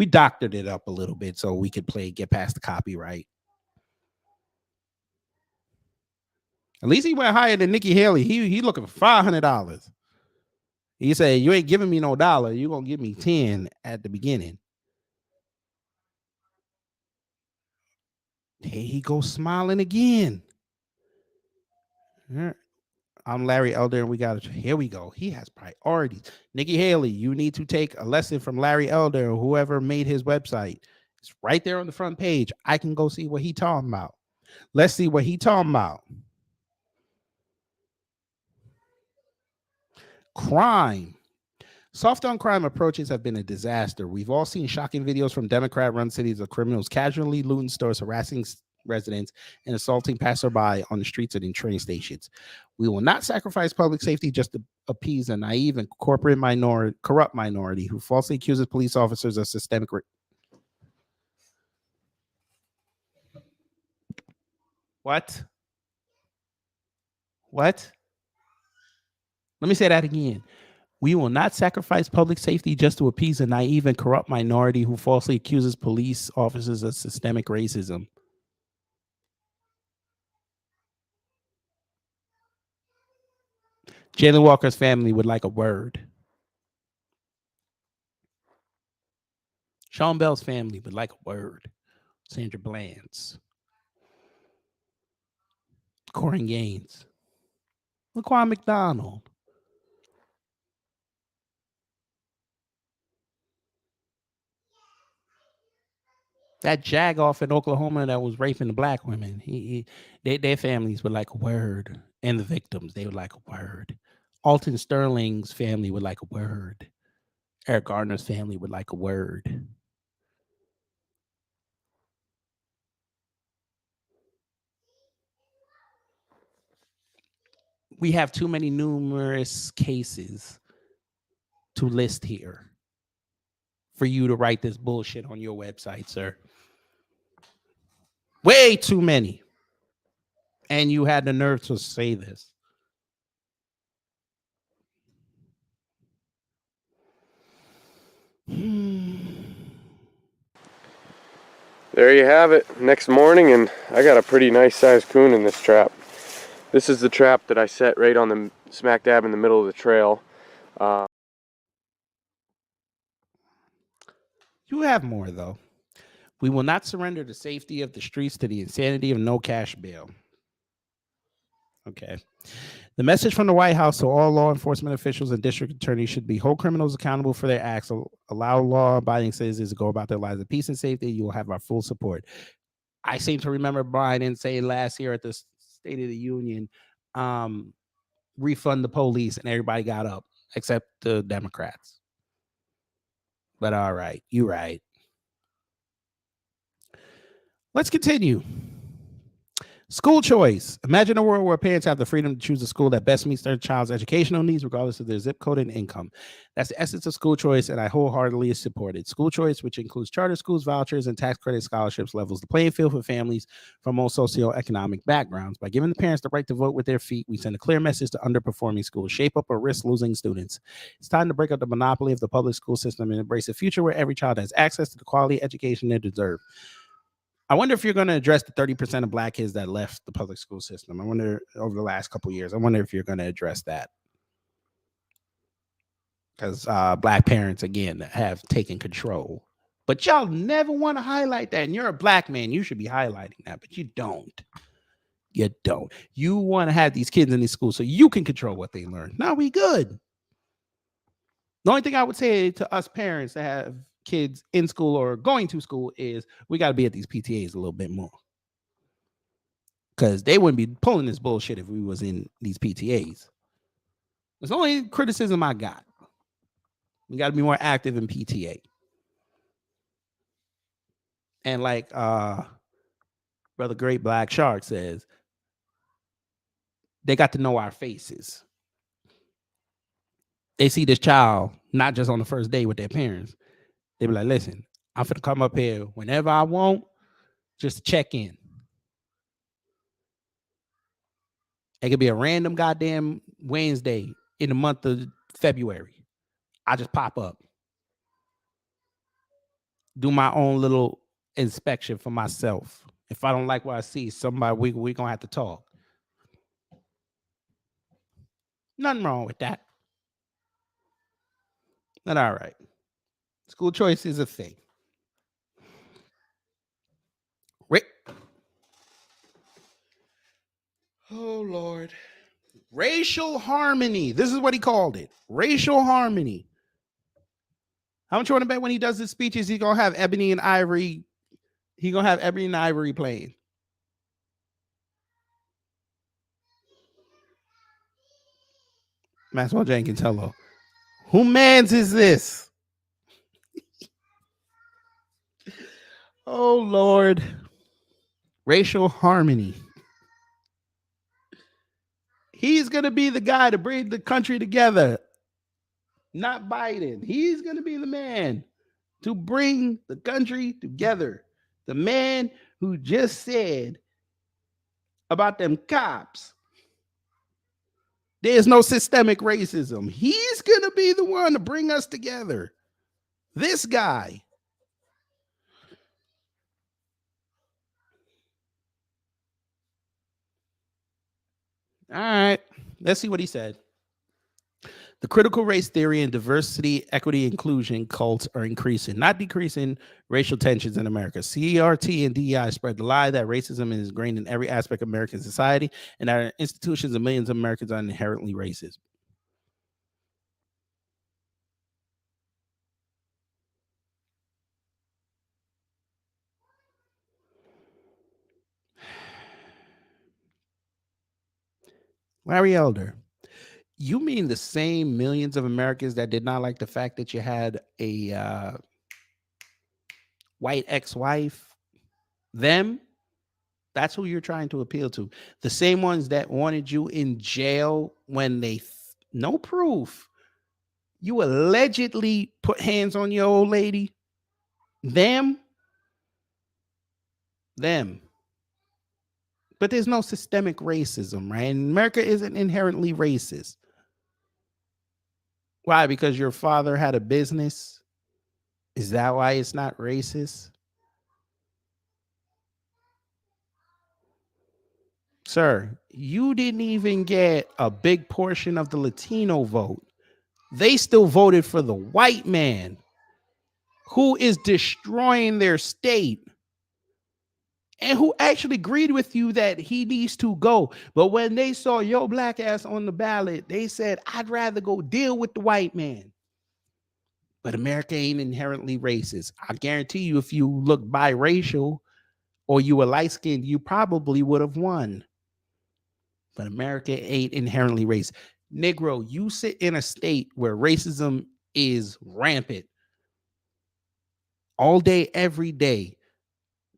doctored it up a little bit so we could get past the copyright. At least he went higher than Nikki Haley. He looking for $500. He said, "You ain't giving me no dollar. You gonna give me 10 at the beginning." Here he goes smiling again. I'm Larry Elder, and we got it. Here we go. He has priorities. Nikki Haley, you need to take a lesson from Larry Elder or whoever made his website. It's right there on the front page. I can go see what he talking about. Let's see what he talking about. Crime. Soft on crime approaches have been a disaster. We've all seen shocking videos from Democrat-run cities of criminals casually looting stores, harassing residents, and assaulting passerby on the streets and in train stations. We will not sacrifice public safety just to appease a naive and corrupt minority who falsely accuses police officers of systemic. What? Let me say that again. We will not sacrifice public safety just to appease a naive and corrupt minority who falsely accuses police officers of systemic racism. Jalen Walker's family would like a word. Sean Bell's family would like a word. Sandra Bland's. Corey Gaines. Laquan McDonald. That jag off in Oklahoma that was raping the black women. Their families were like a word. And the victims, they were like a word. Alton Sterling's family would like a word. Eric Gardner's family would like a word. We have too many numerous cases to list here for you to write this bullshit on your website, sir. Way too many. And you had the nerve to say this. There you have it. Next morning, and I got a pretty nice sized coon in this trap. This is the trap that I set right on the smack dab in the middle of the trail. You have more, though. We will not surrender the safety of the streets to the insanity of no cash bail. Okay. The message from the White House to all law enforcement officials and district attorneys should be hold criminals accountable for their acts, allow law-abiding citizens to go about their lives in peace and safety. You will have our full support. I seem to remember Biden saying last year at the State of the Union, refund the police, and everybody got up except the Democrats. But all right, you're right. Let's continue. School choice. Imagine a world where parents have the freedom to choose a school that best meets their child's educational needs, regardless of their zip code and income. That's the essence of school choice, and I wholeheartedly support it. School choice, which includes charter schools, vouchers, and tax credit scholarships, levels the playing field for families from all socioeconomic backgrounds. By giving the parents the right to vote with their feet, we send a clear message to underperforming schools, shape up or risk losing students. It's time to break up the monopoly of the public school system and embrace a future where every child has access to the quality education they deserve. I wonder if you're going to address the 30% of black kids that left the public school system. I wonder over the last couple of years, I wonder if you're going to address that. Because black parents, again, have taken control. But y'all never want to highlight that. And you're a black man. You should be highlighting that. But you don't. You don't. You want to have these kids in these schools so you can control what they learn. Now we good. The only thing I would say to us parents that have kids in school or going to school is we got to be at these PTAs a little bit more, because they wouldn't be pulling this bullshit if we was in these PTAs. That's the only criticism I got. We got to be more active in PTA. And like Brother Great Black Shark says, they got to know our faces. They see this child not just on the first day with their parents. They be like, listen, I'm finna come up here whenever I want, just to check in. It could be a random goddamn Wednesday in the month of February. I just pop up. Do my own little inspection for myself. If I don't like what I see, somebody, we gonna have to talk. Nothing wrong with that. But all right. School choice is a thing. Rick. Oh, Lord. Racial harmony. This is what he called it. Racial harmony. How much you want to bet when he does his speeches, he's going to have Ebony and Ivory. He's going to have Ebony and Ivory playing. Maxwell Jenkins, hello. Who mans is this? Oh, Lord. Racial harmony. He's going to be the guy to bring the country together. Not Biden. He's going to be the man to bring the country together. The man who just said about them cops, there's no systemic racism. He's going to be the one to bring us together. This guy. All right. Let's see what he said. The critical race theory and diversity, equity, inclusion cults are increasing, not decreasing racial tensions in America. CRT and DEI spread the lie that racism is ingrained in every aspect of American society and that our institutions and millions of Americans are inherently racist. Larry Elder, you mean the same millions of Americans that did not like the fact that you had a white ex-wife? Them? That's who you're trying to appeal to. The same ones that wanted you in jail when they, no proof, you allegedly put hands on your old lady. Them. But there's no systemic racism, right? And America isn't inherently racist. Why? Because your father had a business? Is that why it's not racist? Sir, you didn't even get a big portion of the Latino vote. They still voted for the white man who is destroying their state and who actually agreed with you that he needs to go. But when they saw your black ass on the ballot, they said, I'd rather go deal with the white man. But America ain't inherently racist. I guarantee you, if you look biracial or you were light-skinned, you probably would have won. But America ain't inherently racist. Negro, you sit in a state where racism is rampant. All day, every day,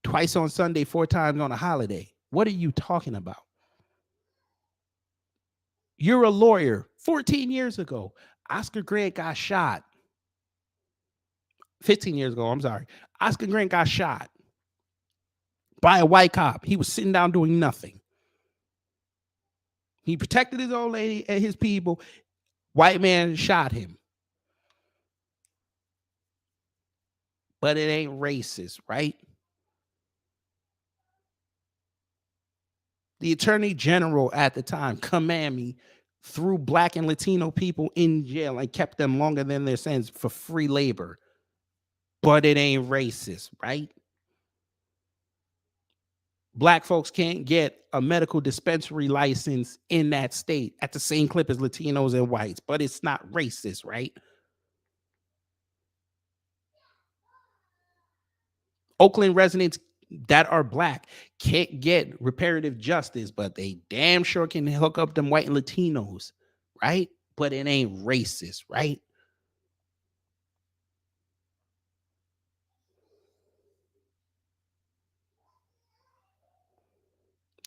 twice on Sunday, 4 times on a holiday. What are you talking about? You're a lawyer. 14 years ago, Oscar Grant got shot. 15 years ago, I'm sorry. Oscar Grant got shot by a white cop. He was sitting down doing nothing. He protected his old lady and his people. White man shot him. But it ain't racist, right? The attorney general at the time, Kamami, threw black and Latino people in jail and kept them longer than their sentence for free labor. But it ain't racist, right? Black folks can't get a medical dispensary license in that state at the same clip as Latinos and whites, but it's not racist, right? Oakland residents that are black can't get reparative justice, but they damn sure can hook up them white and Latinos, right? But it ain't racist, right?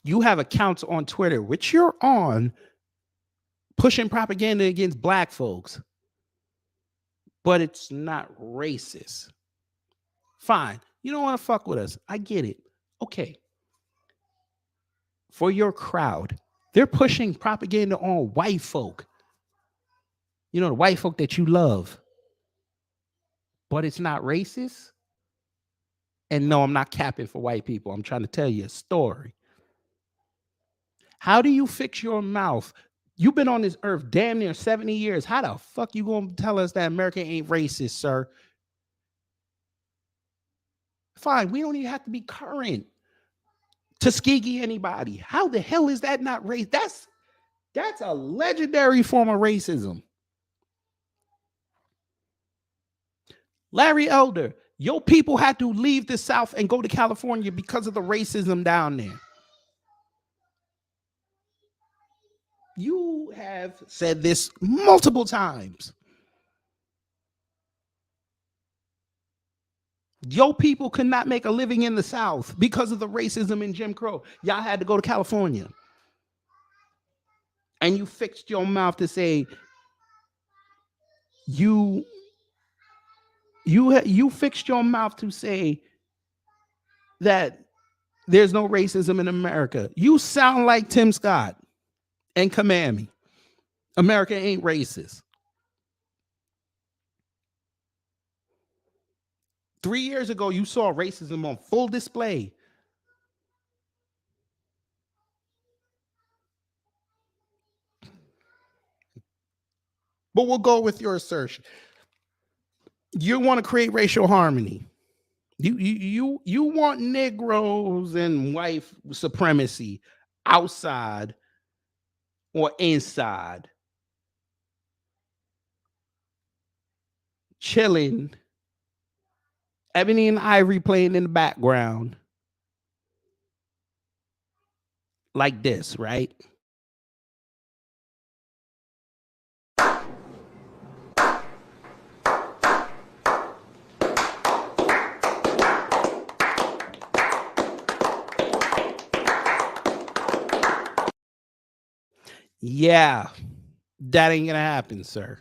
You have accounts on Twitter, which you're on, pushing propaganda against black folks, but it's not racist. Fine. You don't want to fuck with us. I get it. Okay. For your crowd, they're pushing propaganda on white folk. You know, the white folk that you love, but it's not racist. And no, I'm not capping for white people. I'm trying to tell you a story. How do you fix your mouth? You've been on this earth damn near 70 years. How the fuck you gonna tell us that America ain't racist, sir? Fine, we don't even have to be current. Tuskegee anybody. How the hell is that not race? That's a legendary form of racism. Larry Elder, your people had to leave the South and go to California because of the racism down there. You have said this multiple times. Your people could not make a living in the South because of the racism in Jim Crow. Y'all had to go to California. And you fixed your mouth to say you fixed your mouth to say that there's no racism in America. You sound like Tim Scott and Kamami. America ain't racist. 3 years ago, you saw racism on full display. But we'll go with your assertion. You want to create racial harmony. You want Negroes and white supremacy outside or inside, chilling, Ebony and Ivory playing in the background, like this, right? Yeah, that ain't gonna happen, sir.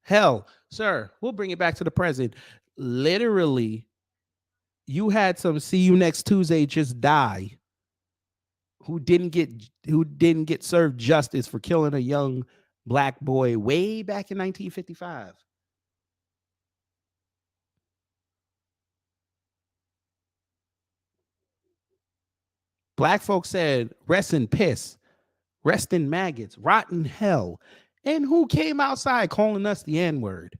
Hell, sir, we'll bring it back to the present. Literally, you had some see you next Tuesday just die who didn't get served justice for killing a young black boy way back in 1955. Black folks said, rest in piss, rest in maggots, rotten hell. And who came outside calling us the N-word?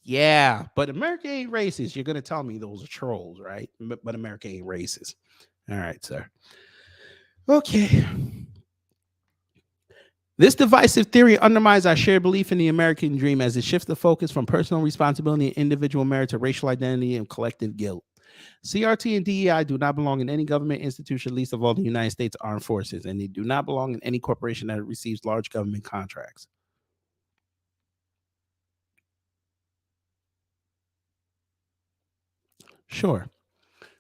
Yeah, but America ain't racist. You're going to tell me those are trolls, right? But America ain't racist. All right, sir. Okay. This divisive theory undermines our shared belief in the American dream as it shifts the focus from personal responsibility and individual merit to racial identity and collective guilt. CRT and DEI do not belong in any government institution, least of all the United States Armed Forces, and they do not belong in any corporation that receives large government contracts. Sure.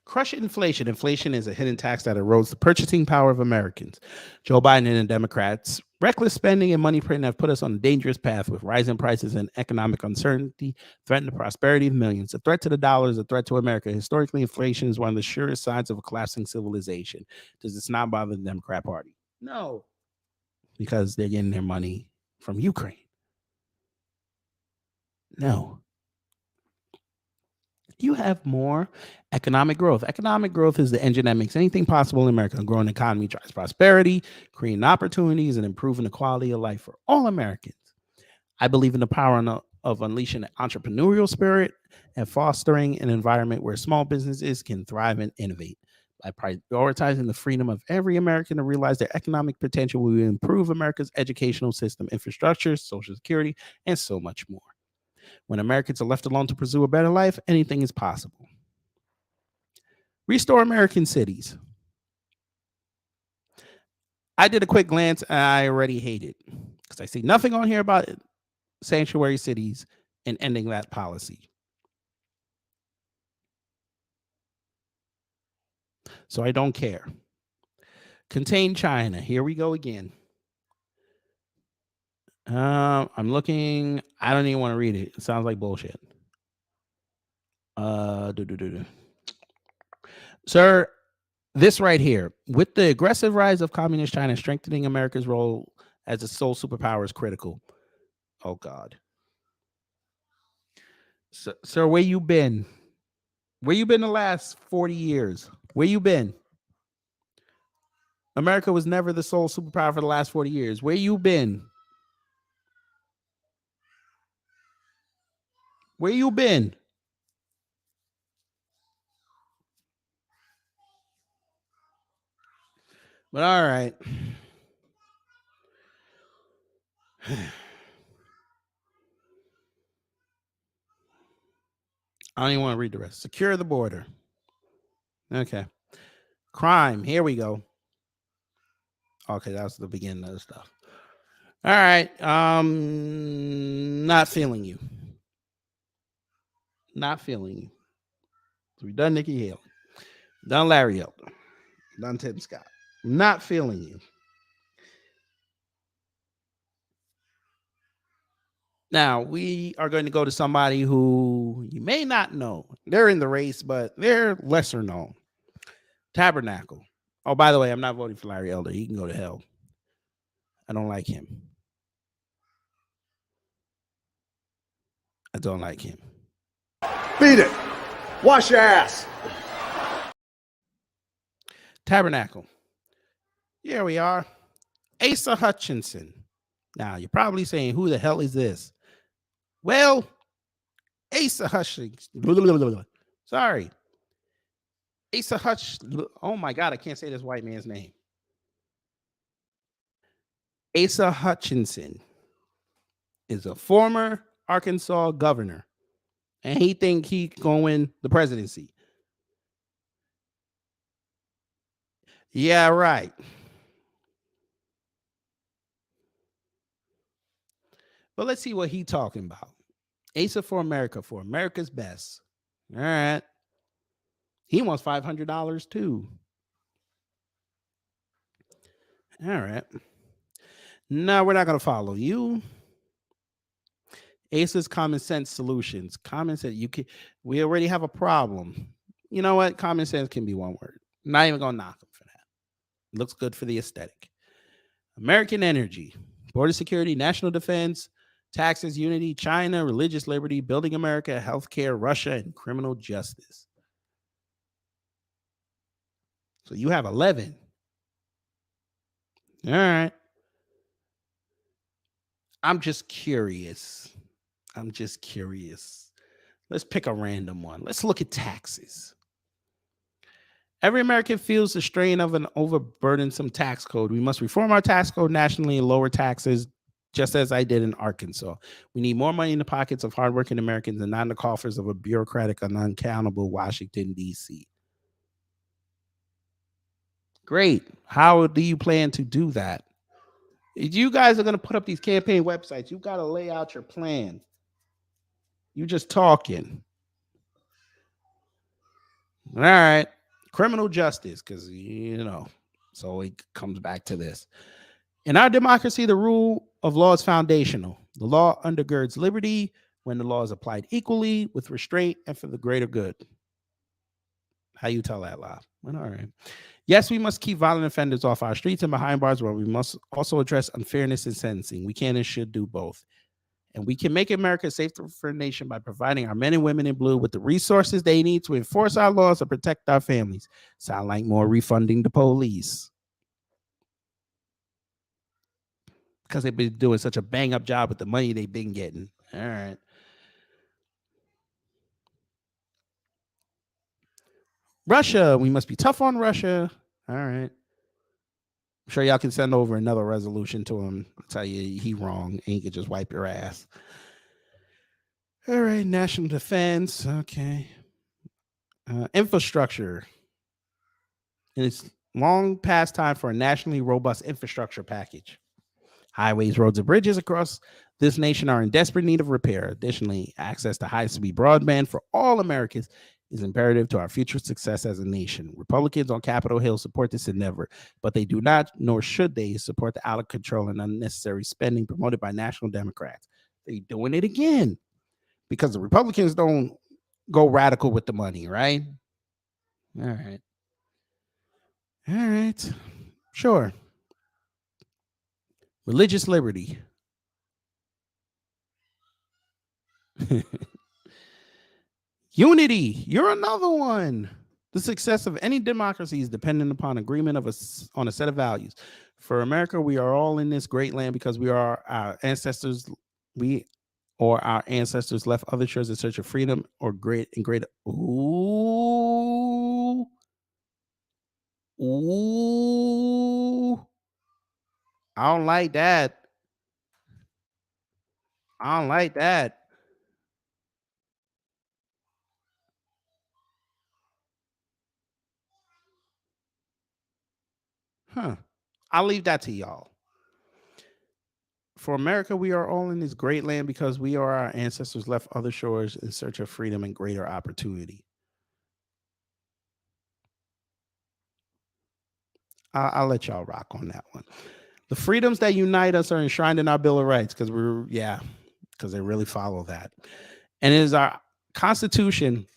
Crush inflation. Inflation is a hidden tax that erodes the purchasing power of Americans. Joe Biden and the Democrats' reckless spending and money printing have put us on a dangerous path with rising prices and economic uncertainty, threaten the prosperity of millions. A threat to the dollar is a threat to America. Historically, inflation is one of the surest signs of a collapsing civilization. Does this not bother the Democrat Party? No, because they're getting their money from Ukraine. No. You have more economic growth. Economic growth is the engine that makes anything possible in America. A growing economy drives prosperity, creating opportunities, and improving the quality of life for all Americans. I believe in the power of unleashing an entrepreneurial spirit and fostering an environment where small businesses can thrive and innovate. By prioritizing the freedom of every American to realize their economic potential, we will improve America's educational system, infrastructure, social security, and so much more. When Americans are left alone to pursue a better life, anything is possible. Restore American cities. I did a quick glance and I already hate it because I see nothing on here about sanctuary cities and ending that policy. So I don't care. Contain China. Here we go again. I'm looking. I don't even want to read it. It sounds like bullshit. Sir, this right here. With the aggressive rise of communist China, strengthening America's role as a sole superpower is critical. Oh, God. Sir, where you been? Where you been the last 40 years? Where you been? America was never the sole superpower for the last 40 years. Where you been? Where you been? But all right. I don't even want to read the rest. Secure the border. Okay. Crime. Here we go. Okay, that was the beginning of the stuff. All right. Not feeling you. Not feeling you. So we done Nikki Haley. Done Larry Elder. Done Tim Scott. Not feeling you. Now, we are going to go to somebody who you may not know. They're in the race, but they're lesser known. Tabernacle. Oh, by the way, I'm not voting for Larry Elder. He can go to hell. I don't like him. I don't like him. Beat it. Wash your ass. Tabernacle. Here we are. Asa Hutchinson. Now, you're probably saying, who the hell is this? Well, Asa Hutchins. Sorry. Asa Hutch. Oh my God, I can't say this white man's name. Asa Hutchinson is a former Arkansas governor, and he think he gonna win the presidency. Yeah, right. But let's see what he talking about. Asa for America's best. All right. He wants $500 too. All right. No, we're not going to follow you. Asa's common sense solutions. Common sense. We already have a problem. You know what? Common sense can be one word. Not even going to knock him for that. Looks good for the aesthetic. American energy, border security, national defense, taxes, unity, China, religious liberty, building America, healthcare, Russia, and criminal justice. So you have 11. All right. I'm just curious. Let's pick a random one. Let's look at taxes. Every American feels the strain of an overburdensome tax code. We must reform our tax code nationally and lower taxes, just as I did in Arkansas. We need more money in the pockets of hardworking Americans and not in the coffers of a bureaucratic and unaccountable Washington, D.C. Great. How do you plan to do that? If you guys are going to put up these campaign websites, you got to lay out your plan. You just talking. All right. Criminal justice, because, so it comes back to this. In our democracy, the rule of law is foundational. The law undergirds liberty when the law is applied equally with restraint and for the greater good. How you tell that lie? All right. Yes, we must keep violent offenders off our streets and behind bars, but we must also address unfairness in sentencing. We can and should do both. And we can make America a safer nation by providing our men and women in blue with the resources they need to enforce our laws and protect our families. Sound like more refunding the police. Because they've been doing such a bang-up job with the money they've been getting. All right. Russia, we must be tough on Russia. All right. I'm sure y'all can send over another resolution to him. I'll tell you he wrong. And he could just wipe your ass. All right. National defense. Okay. Infrastructure. And it's long past time for a nationally robust infrastructure package. Highways, roads, and bridges across this nation are in desperate need of repair. Additionally, access to high-speed broadband for all Americans is imperative to our future success as a nation. Republicans on Capitol Hill support this endeavor, but they do not, nor should they, support the out of control and unnecessary spending promoted by national Democrats. They're doing it again because the Republicans don't go radical with the money, right? All right. All right. Sure. Religious liberty. Unity. You're another one. The success of any democracy is dependent upon agreement on a set of values. For America, we are all in this great land because our ancestors left other shores in search of freedom or greater. Ooh. I don't like that. Huh. I'll leave that to y'all. For America, we are all in this great land because our ancestors left other shores in search of freedom and greater opportunity. I'll let y'all rock on that one. The freedoms that unite us are enshrined in our Bill of Rights because they really follow that. And it is our Constitution,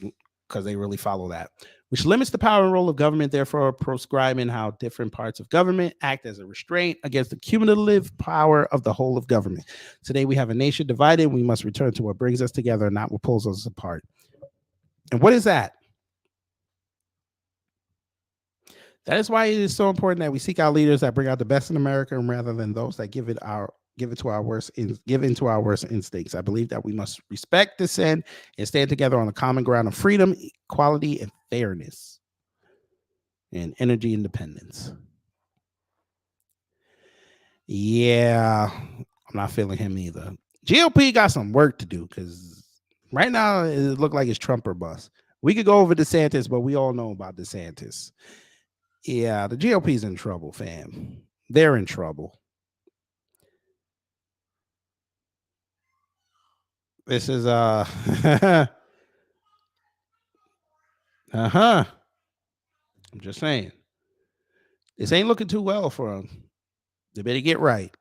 because they really follow that, which limits the power and role of government, therefore proscribing how different parts of government act as a restraint against the cumulative power of the whole of government. Today, we have a nation divided. We must return to what brings us together, not what pulls us apart. And what is that? That is why it is so important that we seek out leaders that bring out the best in America rather than those that give give into our worst instincts. I believe that we must respect dissent and stand together on the common ground of freedom, equality, and fairness, and energy independence. Yeah, I'm not feeling him either. GOP got some work to do because right now it looks like it's Trump or bust. We could go over DeSantis, but we all know about DeSantis. Yeah, the GOP's in trouble, fam. They're in trouble. This is I'm just saying. This ain't looking too well for them. They better get right.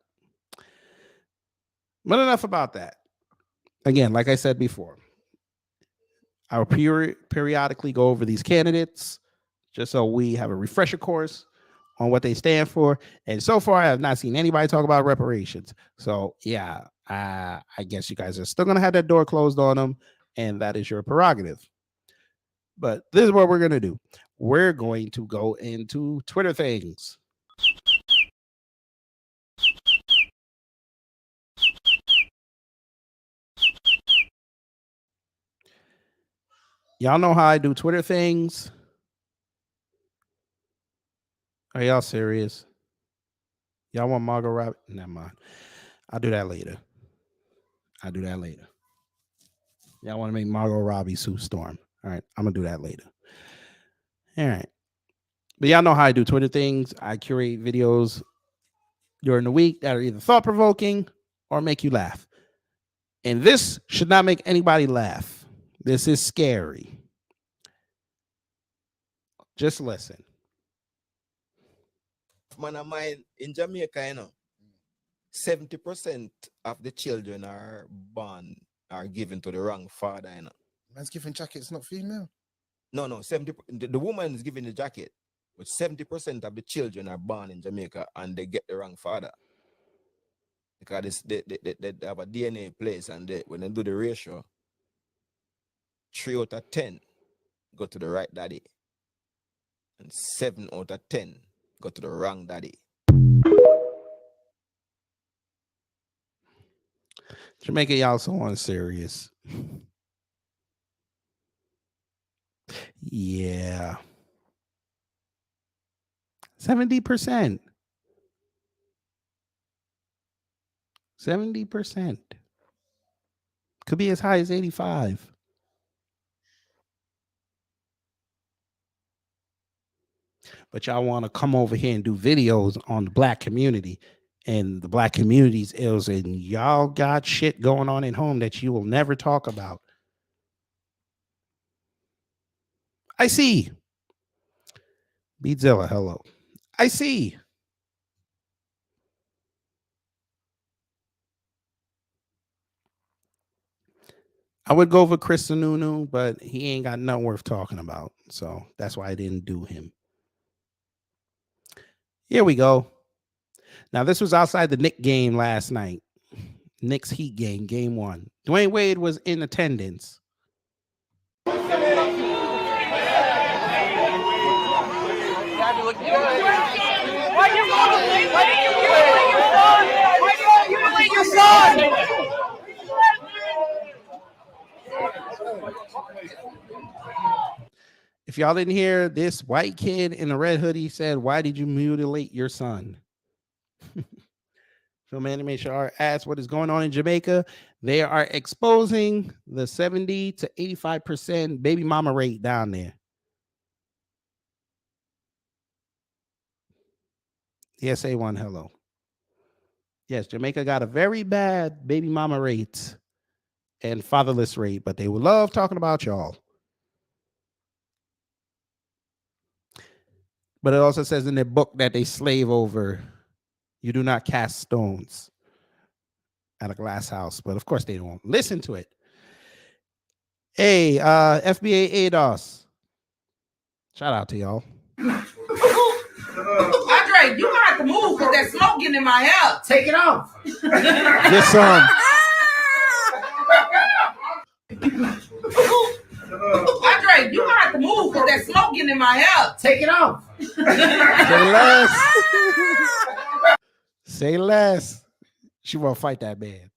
But enough about that. Again, like I said before, I'll periodically go over these candidates just so we have a refresher course on what they stand for. And so far, I have not seen anybody talk about reparations. So, yeah, I guess you guys are still going to have that door closed on them, and that is your prerogative. But this is what we're going to do. We're going to go into Twitter things. Y'all know how I do Twitter things? Are y'all serious? Y'all want Margot Robbie? Never mind. I'll do that later. Y'all want to make Margot Robbie Sue Storm? All right, I'm going to do that later. All right. But y'all know how I do Twitter things. I curate videos during the week that are either thought-provoking or make you laugh. And this should not make anybody laugh. This is scary. Just listen. Man of mine in Jamaica, 70% of the children are given to the wrong father, Man's giving jackets, not female. No, 70. The woman is giving the jacket, but 70% of the children are born in Jamaica and they get the wrong father. Because they have a DNA place, and when they do the ratio, 3 out of 10 go to the right daddy, and 7 out of 10 go to the wrong daddy. Jamaica, y'all so unserious. Yeah. 70%. 70%. Could be as high as 85. But y'all want to come over here and do videos on the black community, and the black community's ills, and y'all got shit going on at home that you will never talk about. I see. Beatzilla, hello. I see. I would go for Chris Sununu, but he ain't got nothing worth talking about. So that's why I didn't do him. Here we go. Now, this was outside the Knicks game last night. Knicks Heat game, game 1. Dwayne Wade was in attendance. If y'all didn't hear, this white kid in a red hoodie said, "Why did you mutilate your son?" Film Animation Art asks what is going on in Jamaica. They are exposing the 70 to 85% baby mama rate down there. Yes, A1, hello. Yes, Jamaica got a very bad baby mama rate and fatherless rate, but they would love talking about y'all. But it also says in their book that they slave over. You do not cast stones at a glass house. But of course they don't listen to it. Hey, FBA ADOS. Shout out to y'all. Andre, you gonna have to move because that smoke getting in my hair. Take it off. Get some. Andre, you gonna have to move because that smoke getting in my hair. Take it off. Say less. Say less. She won't fight that man.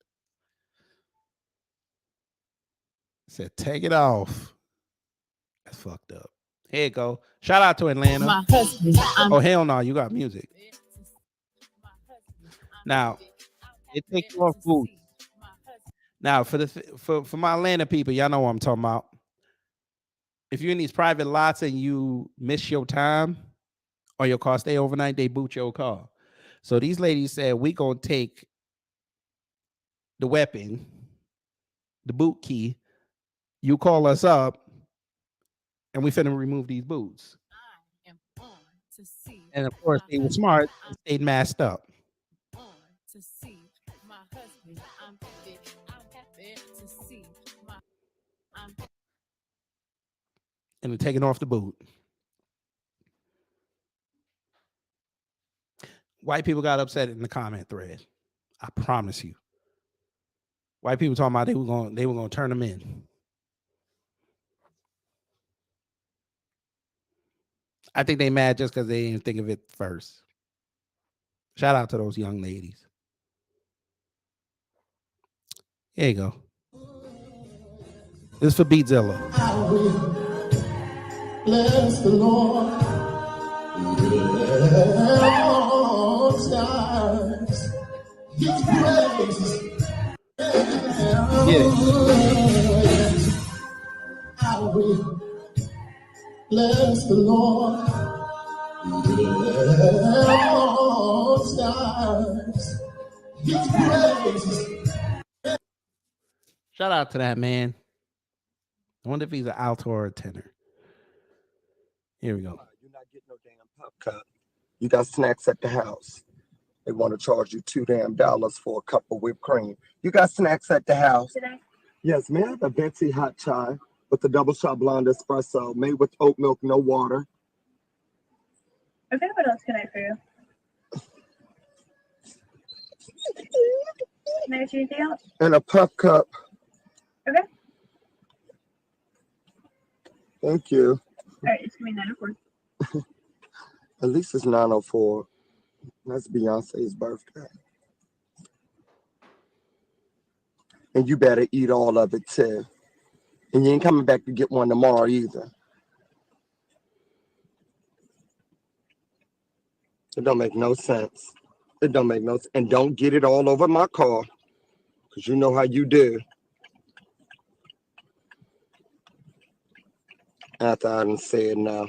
Said, take it off. That's fucked up. Here you go. Shout out to Atlanta. My husband. Oh, hell no. You got music. Now, it takes off food. Now, for my Atlanta people, y'all know what I'm talking about. If you're in these private lots and you miss your time or your car stay overnight, they boot your car. So these ladies said, we going to take the weapon, the boot key. You call us up, and we finna remove these boots. And of course, they were smart and stayed masked up. And they're taking off the boot. White people got upset in the comment thread. I promise you. White people talking about they were gonna turn them in. I think they mad just because they didn't think of it first. Shout out to those young ladies. Here you go. This is for Beatzilla. I will bless the Lord. His praise. Yeah. I will bless the Lord. His praise. Shout out to that man. I wonder if he's an alto or a tenor. Here we go. You're not getting no damn pop cup. You got snacks at the house. They want to charge you $2 for a cup of whipped cream. You got snacks at the house. Today? Yes, may I have a Betsy hot chai with a double shot blonde espresso made with oat milk, no water. Okay, what else can I for you? Can I get you anything else? And a puff cup. Okay. Thank you. All right, it's going to be 9:04. At least it's 9:04. That's Beyonce's birthday. And you better eat all of it too. And you ain't coming back to get one tomorrow either. It don't make no sense. It don't make no sense. And don't get it all over my car. Because you know how you do. After I done said no.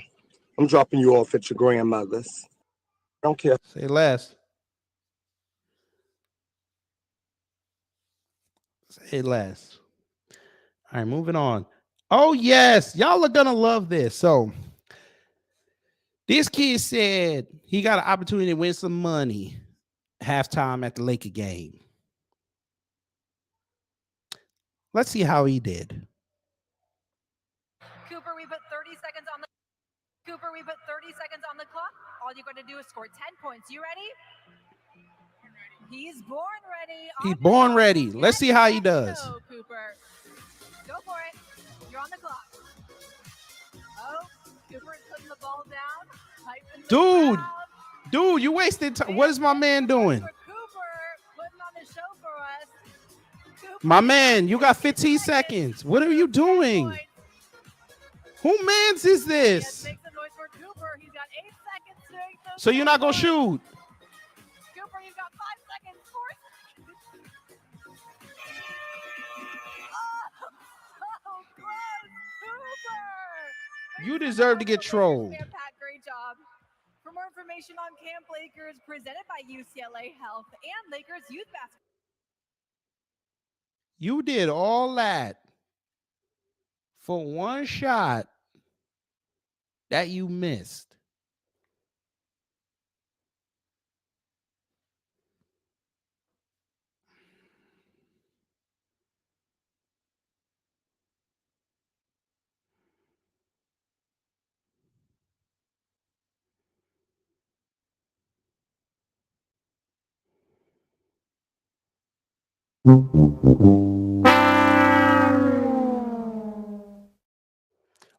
I'm dropping you off at your grandmother's. I don't care. Say less. Say less. All right, moving on. Oh, yes. Y'all are going to love this. So, this kid said he got an opportunity to win some money halftime at the Laker game. Let's see how he did. Cooper, we put 30 seconds on the clock. All you're going to do is score 10 points. You ready? He's born ready. He's born ready. Let's see how he does. Go, Cooper. Go for it. You're on the clock. Oh, Cooper's putting the ball down. Dude, you wasted time. What is my man doing? Cooper putting on the show for us. Cooper, My man, you got 15 seconds. What are you doing? Who mans is this? Make some noise for Cooper. He's got 8 seconds to make those So you're not going to shoot? Cooper, you've got 5 seconds. 4 seconds. Oh, close. Cooper. You deserve to get trolled. Pat, great job. For more information on Camp Lakers, presented by UCLA Health and Lakers Youth Basketball. You did all that for one shot that you missed.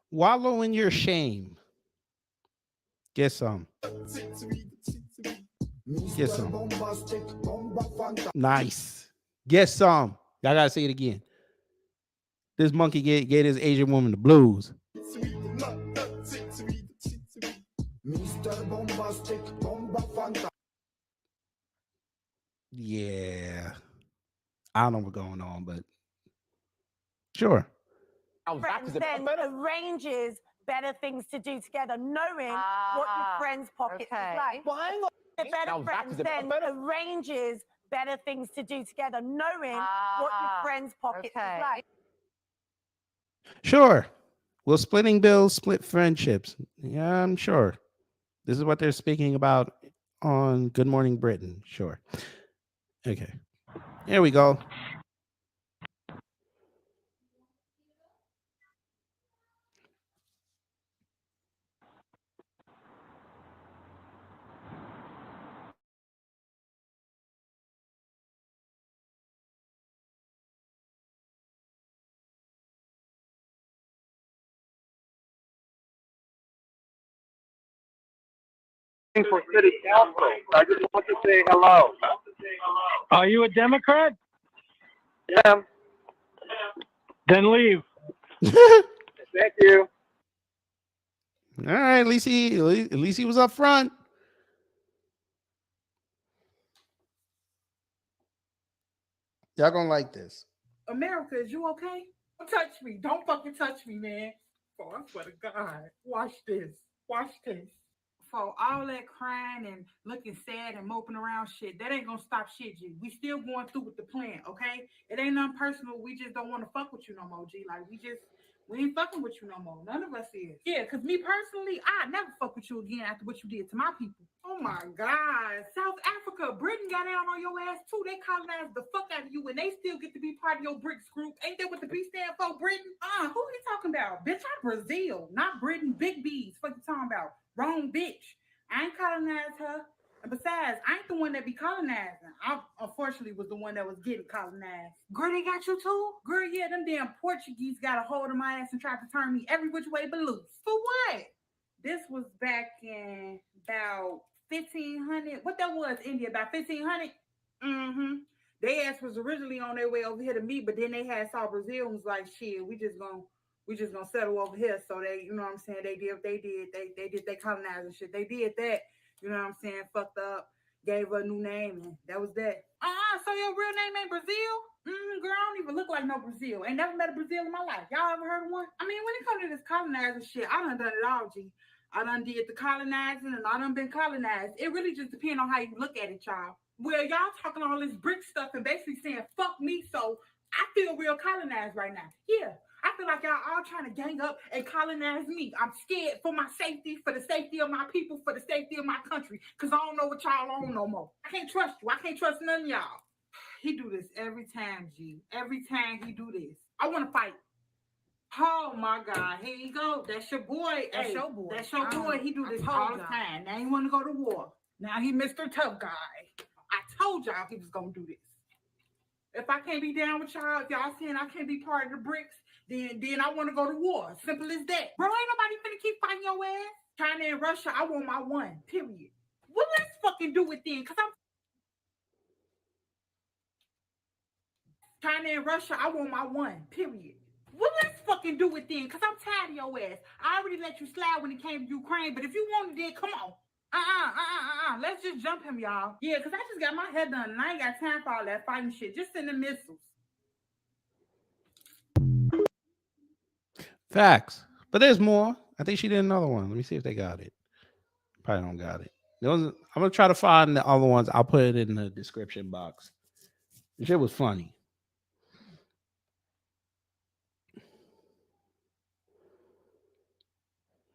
Wallow in your shame. Get some. Get some. Nice. Get some. Y'all gotta say it again. This monkey gave this Asian woman the blues. Yeah. I don't know what's going on, but sure. Friends then arranges better things to do together, knowing what your friend's pocket is like. Well, hang on. The better friends then arranges better things to do together, knowing what your friend's pocket is like. Sure. Will splitting bills split friendships? Yeah, I'm sure. This is what they're speaking about on Good Morning Britain. Sure. Okay. Here we go. For city council. I just want to say hello. Are you a Democrat? Yeah. Then leave. Thank you. All right, at least he was up front. Y'all gonna like this. America, is you okay? Don't touch me. Don't fucking touch me, man. Oh, I swear to God. Watch this. Watch this. For all that crying and looking sad and moping around shit, that ain't gonna stop shit, G. We still going through with the plan, okay? It ain't nothing personal. We just don't want to fuck with you no more, G. Like, we ain't fucking with you no more. None of us is. Yeah, because me personally, I never fuck with you again after what you did to my people. Oh my God. South Africa, Britain got down on your ass too. They colonized the fuck out of you and they still get to be part of your BRICS group. Ain't that what the B stand for, Britain? Who are you talking about? Bitch, I'm Brazil, not Britain. Big B's. What you talking about? Wrong bitch. I ain't colonized her. And besides, I ain't the one that be colonizing. I unfortunately was the one that was getting colonized. Girl, they got you too? Girl, yeah, them damn Portuguese got a hold of my ass and tried to turn me every which way but loose. For what? This was back in about 1500. What that was, India? About 1500? Mm-hmm. They ass was originally on their way over here to me, but then they had saw Brazil and was like, shit, we just gonna settle over here. So they, you know what I'm saying, they did they colonizing shit. They did that, you know what I'm saying, fucked up, gave her a new name, and that was that. So your real name ain't Brazil? Girl, I don't even look like no Brazil. Ain't never met a Brazil in my life. Y'all ever heard of one? I mean, when it comes to this colonizing shit, I done it all, G. I done did the colonizing and I done been colonized. It really just depends on how you look at it, y'all. Well, y'all talking all this brick stuff and basically saying, fuck me, so I feel real colonized right now. Yeah. I feel like y'all all trying to gang up and colonize me. I'm scared for my safety, for the safety of my people, for the safety of my country, because I don't know what y'all on no more. I can't trust you. I can't trust none of y'all. He do this every time, G. Every time he do this. I want to fight. Oh, my God. Here you go. That's your boy. That's your boy. That's your boy. He do this all the time. Now he want to go to war. Now he Mr. Tough Guy. I told y'all he was going to do this. If I can't be down with y'all, if y'all saying I can't be part of the BRICS, then I want to go to war. Simple as that. Bro, ain't nobody finna keep fighting your ass. China and Russia, I want my one. Period. Well, let's fucking do it then, because China and Russia, I want my one. Period. Well, let's fucking do it then, because I'm tired of your ass. I already let you slide when it came to Ukraine, but if you want it, then come on. Let's just jump him, y'all. Yeah, because I just got my head done, and I ain't got time for all that fighting shit. Just send the missiles. Facts. But there's more. I think she did another one. Let me see if they got it. Probably don't got it. I'm going to try to find the other ones. I'll put it in the description box. The shit was funny.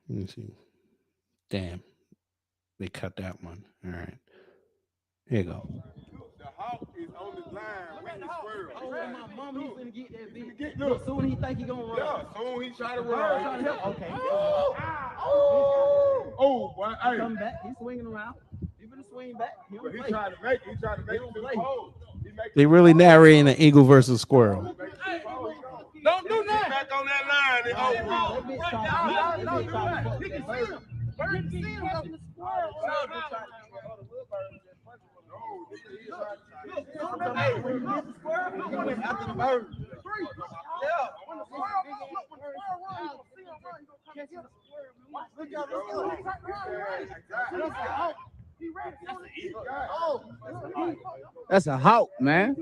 Let me see. Damn. They cut that one. All right. Here you go. The hawk is on the line with the squirrel. Oh, my mama, he's gonna get that bitch. Look, soon he think he gonna run. Yeah, soon he try to run. Trying to help. Okay. Oh, boy. Hey. Come back. He's swinging around. He better swing back. He trying to make it. He trying to make it to the pole. They really narrating an eagle versus squirrel. Don't do that. Back on that line. That's a hawk, man.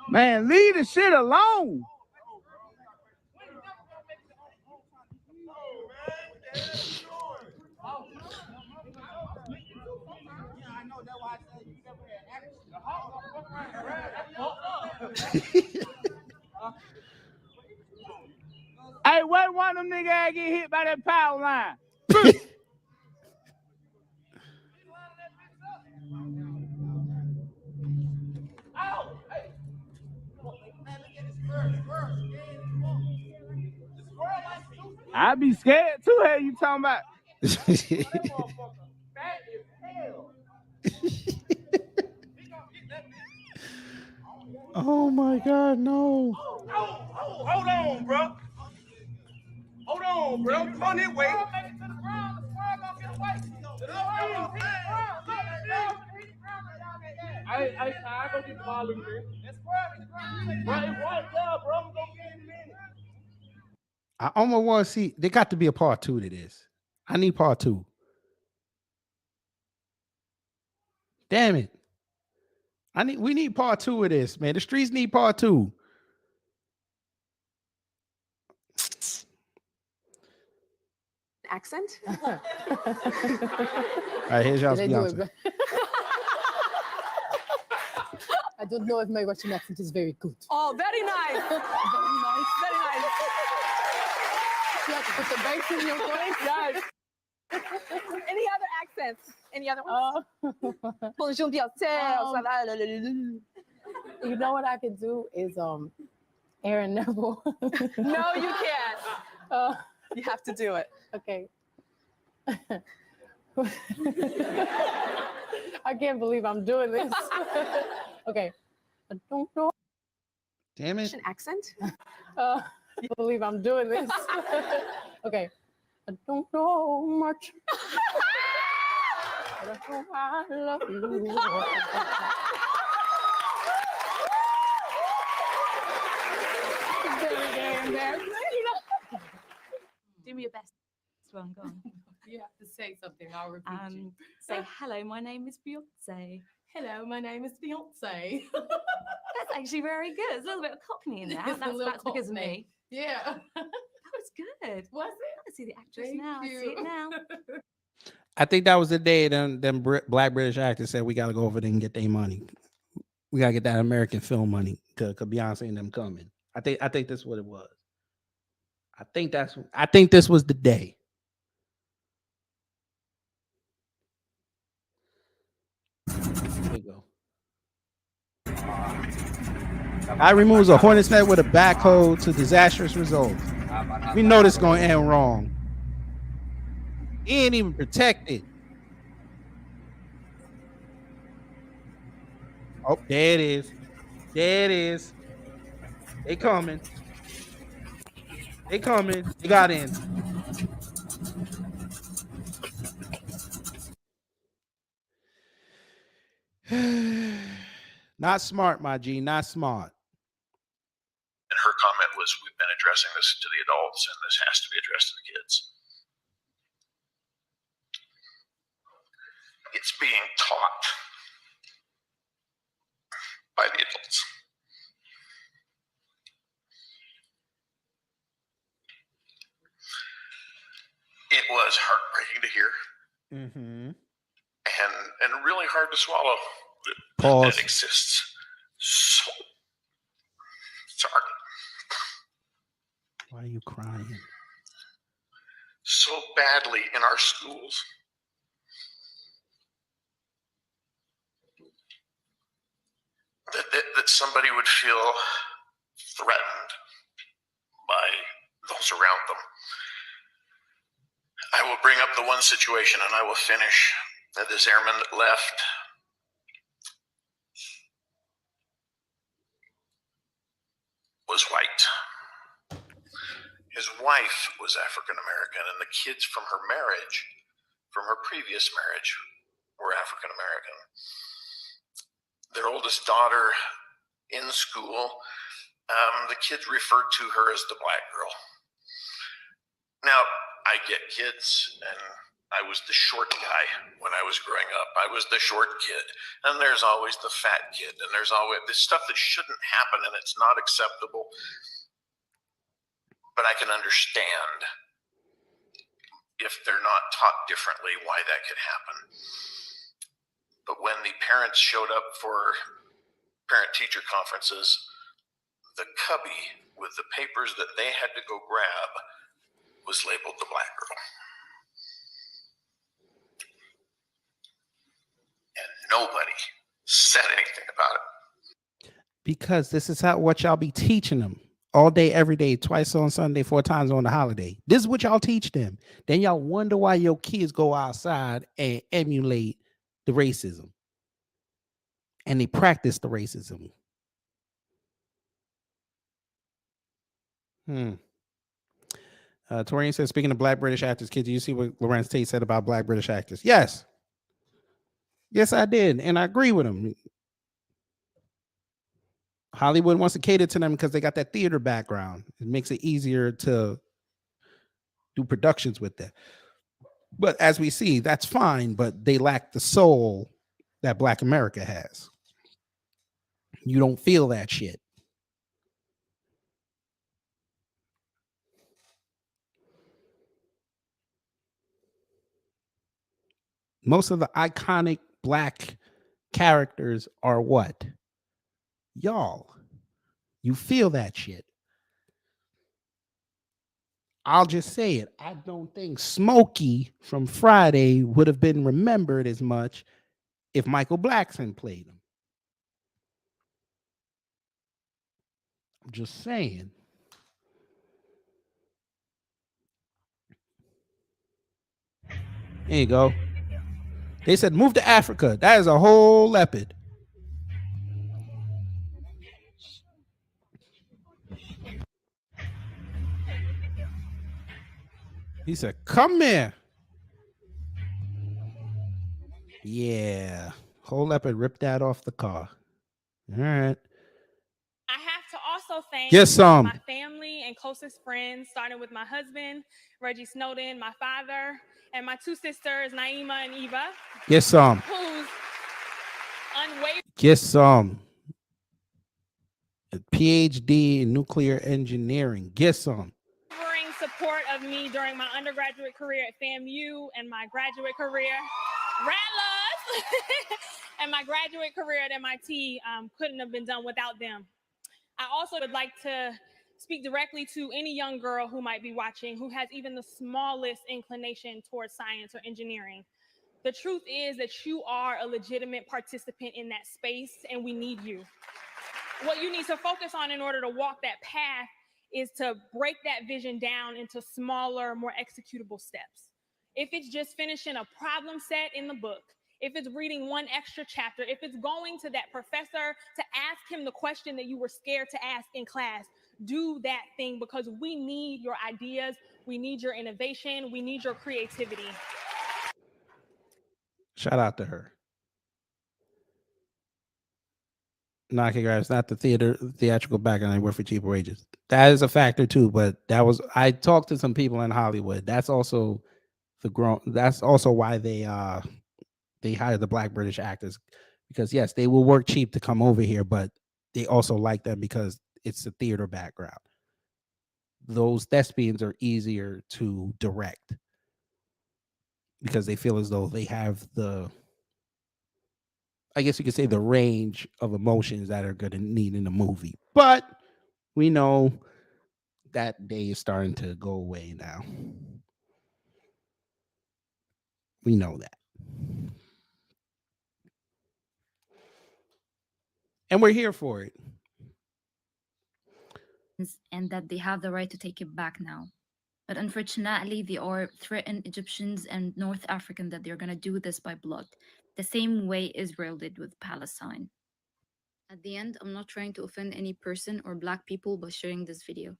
Man, leave the shit alone. Hey, what one of them niggas get hit by that power line? I be scared too. Hell, you talking about? Oh my God, no. Hold on, bro. Hold on, bro. Come on this way. I go get the ball in there. Right there, bro. I'm gonna get in a minute. I almost want to see. There got to be a part 2 to this. I need part 2. Damn it. We need part 2 of this, man. The streets need part 2. Accent? All right, here's y'all's Beyonce. I don't know if my Russian accent is very good. Oh, very nice. Very nice. Very nice. You have to put the bass in your voice. Yes. Any other accents? Any other ones? Bonjour, You know what I could do is Aaron Neville. No, you can't. You have to do it. Okay. I can't believe I'm doing this. Okay. I don't know. Damn it. An accent? I believe I'm doing this. Okay. I don't know much. But I know I love you. Very embarrassing. Do me your best. One, go on. You have to say something. I'll repeat you. Say hello. My name is Beyonce. Hello, my name is Beyonce. That's actually very good. There's a little bit of Cockney in there. It's a That's little because of Cockney. me. Yeah. That was good. Was it? I see the actress Thank now. I see it you. now. I think that was the day them black British actors said we got to go over there and get their money. We got to get that American film money because Beyonce and them coming. I think that's what it was. I think this was the day. There you go. I removes a hornet's net with a backhoe to disastrous results. We know this going to end wrong. He ain't even protected. Oh, there it is. There it is. They coming. They coming. They got in. Not smart, my G. Not smart. And her comment was, we've been addressing this to the adults, and this has to be addressed to the kids. It's being taught by the adults. It was heartbreaking to hear, and really hard to swallow. Pause. That exists so sorry. Why are you crying? So badly in our schools. that somebody would feel threatened by those around them. I will bring up the one situation and I will finish. This airman that left was white. His wife was African American, and the kids from her marriage, from her previous marriage, were African American. Their oldest daughter in school, the kids referred to her as the black girl. Now, I get kids, and I was the short guy when I was growing up. I was the short kid, and there's always the fat kid, and there's always this stuff that shouldn't happen, and it's not acceptable. But I can understand if they're not taught differently why that could happen. But when the parents showed up for parent-teacher conferences, the cubby with the papers that they had to go grab was labeled the black girl. And nobody said anything about it. Because this is what y'all be teaching them all day, every day, twice on Sunday, 4 times on the holiday. This is what y'all teach them. Then y'all wonder why your kids go outside and emulate the racism. And they practice the racism. Torian says, speaking of black British actors, kids, do you see what Lorenz Tate said about black British actors? Yes. Yes, I did. And I agree with him. Hollywood wants to cater to them because they got that theater background. It makes it easier to do productions with that. But as we see, that's fine, but they lack the soul that Black America has. You don't feel that shit. Most of the iconic black characters are what? Y'all. You feel that shit. I'll just say it. I don't think Smokey from Friday would have been remembered as much if Michael Blackson played him. I'm just saying. There you go. They said move to Africa. That is a whole leopard. He said, come here. Yeah. Whole leopard ripped that off the car. All right. I have to also thank my family and closest friends, starting with my husband, Reggie Snowden, my father, and my 2 sisters, Naima and Eva. Get some. Who's unwavering. Get some. A PhD in nuclear engineering. Get some. Support of me during my undergraduate career at FAMU and my graduate career, and my graduate career at MIT couldn't have been done without them. I also would like to speak directly to any young girl who might be watching who has even the smallest inclination towards science or engineering. The truth is that you are a legitimate participant in that space, and we need you. What you need to focus on in order to walk that path is to break that vision down into smaller, more executable steps. If it's just finishing a problem set in the book, if it's reading one extra chapter, if it's going to that professor to ask him the question that you were scared to ask in class, do that thing, because we need your ideas, we need your innovation, we need your creativity. Shout out to her. Knocking guys, not the theatrical background. They work for cheaper wages. That is a factor too. But that was, I talked to some people in Hollywood. That's also that's also why they hire the black British actors, because yes, they will work cheap to come over here, but they also like them because it's a theater background. Those thespians are easier to direct because they feel as though they have I guess you could say the range of emotions that are going to need in a movie. But we know that day is starting to go away now. We know that. And we're here for it. And that they have the right to take it back now. But unfortunately, they are threatened Egyptians and North African that they're going to do this by blood, the same way Israel did with Palestine. At the end, I'm not trying to offend any person or Black people by sharing this video.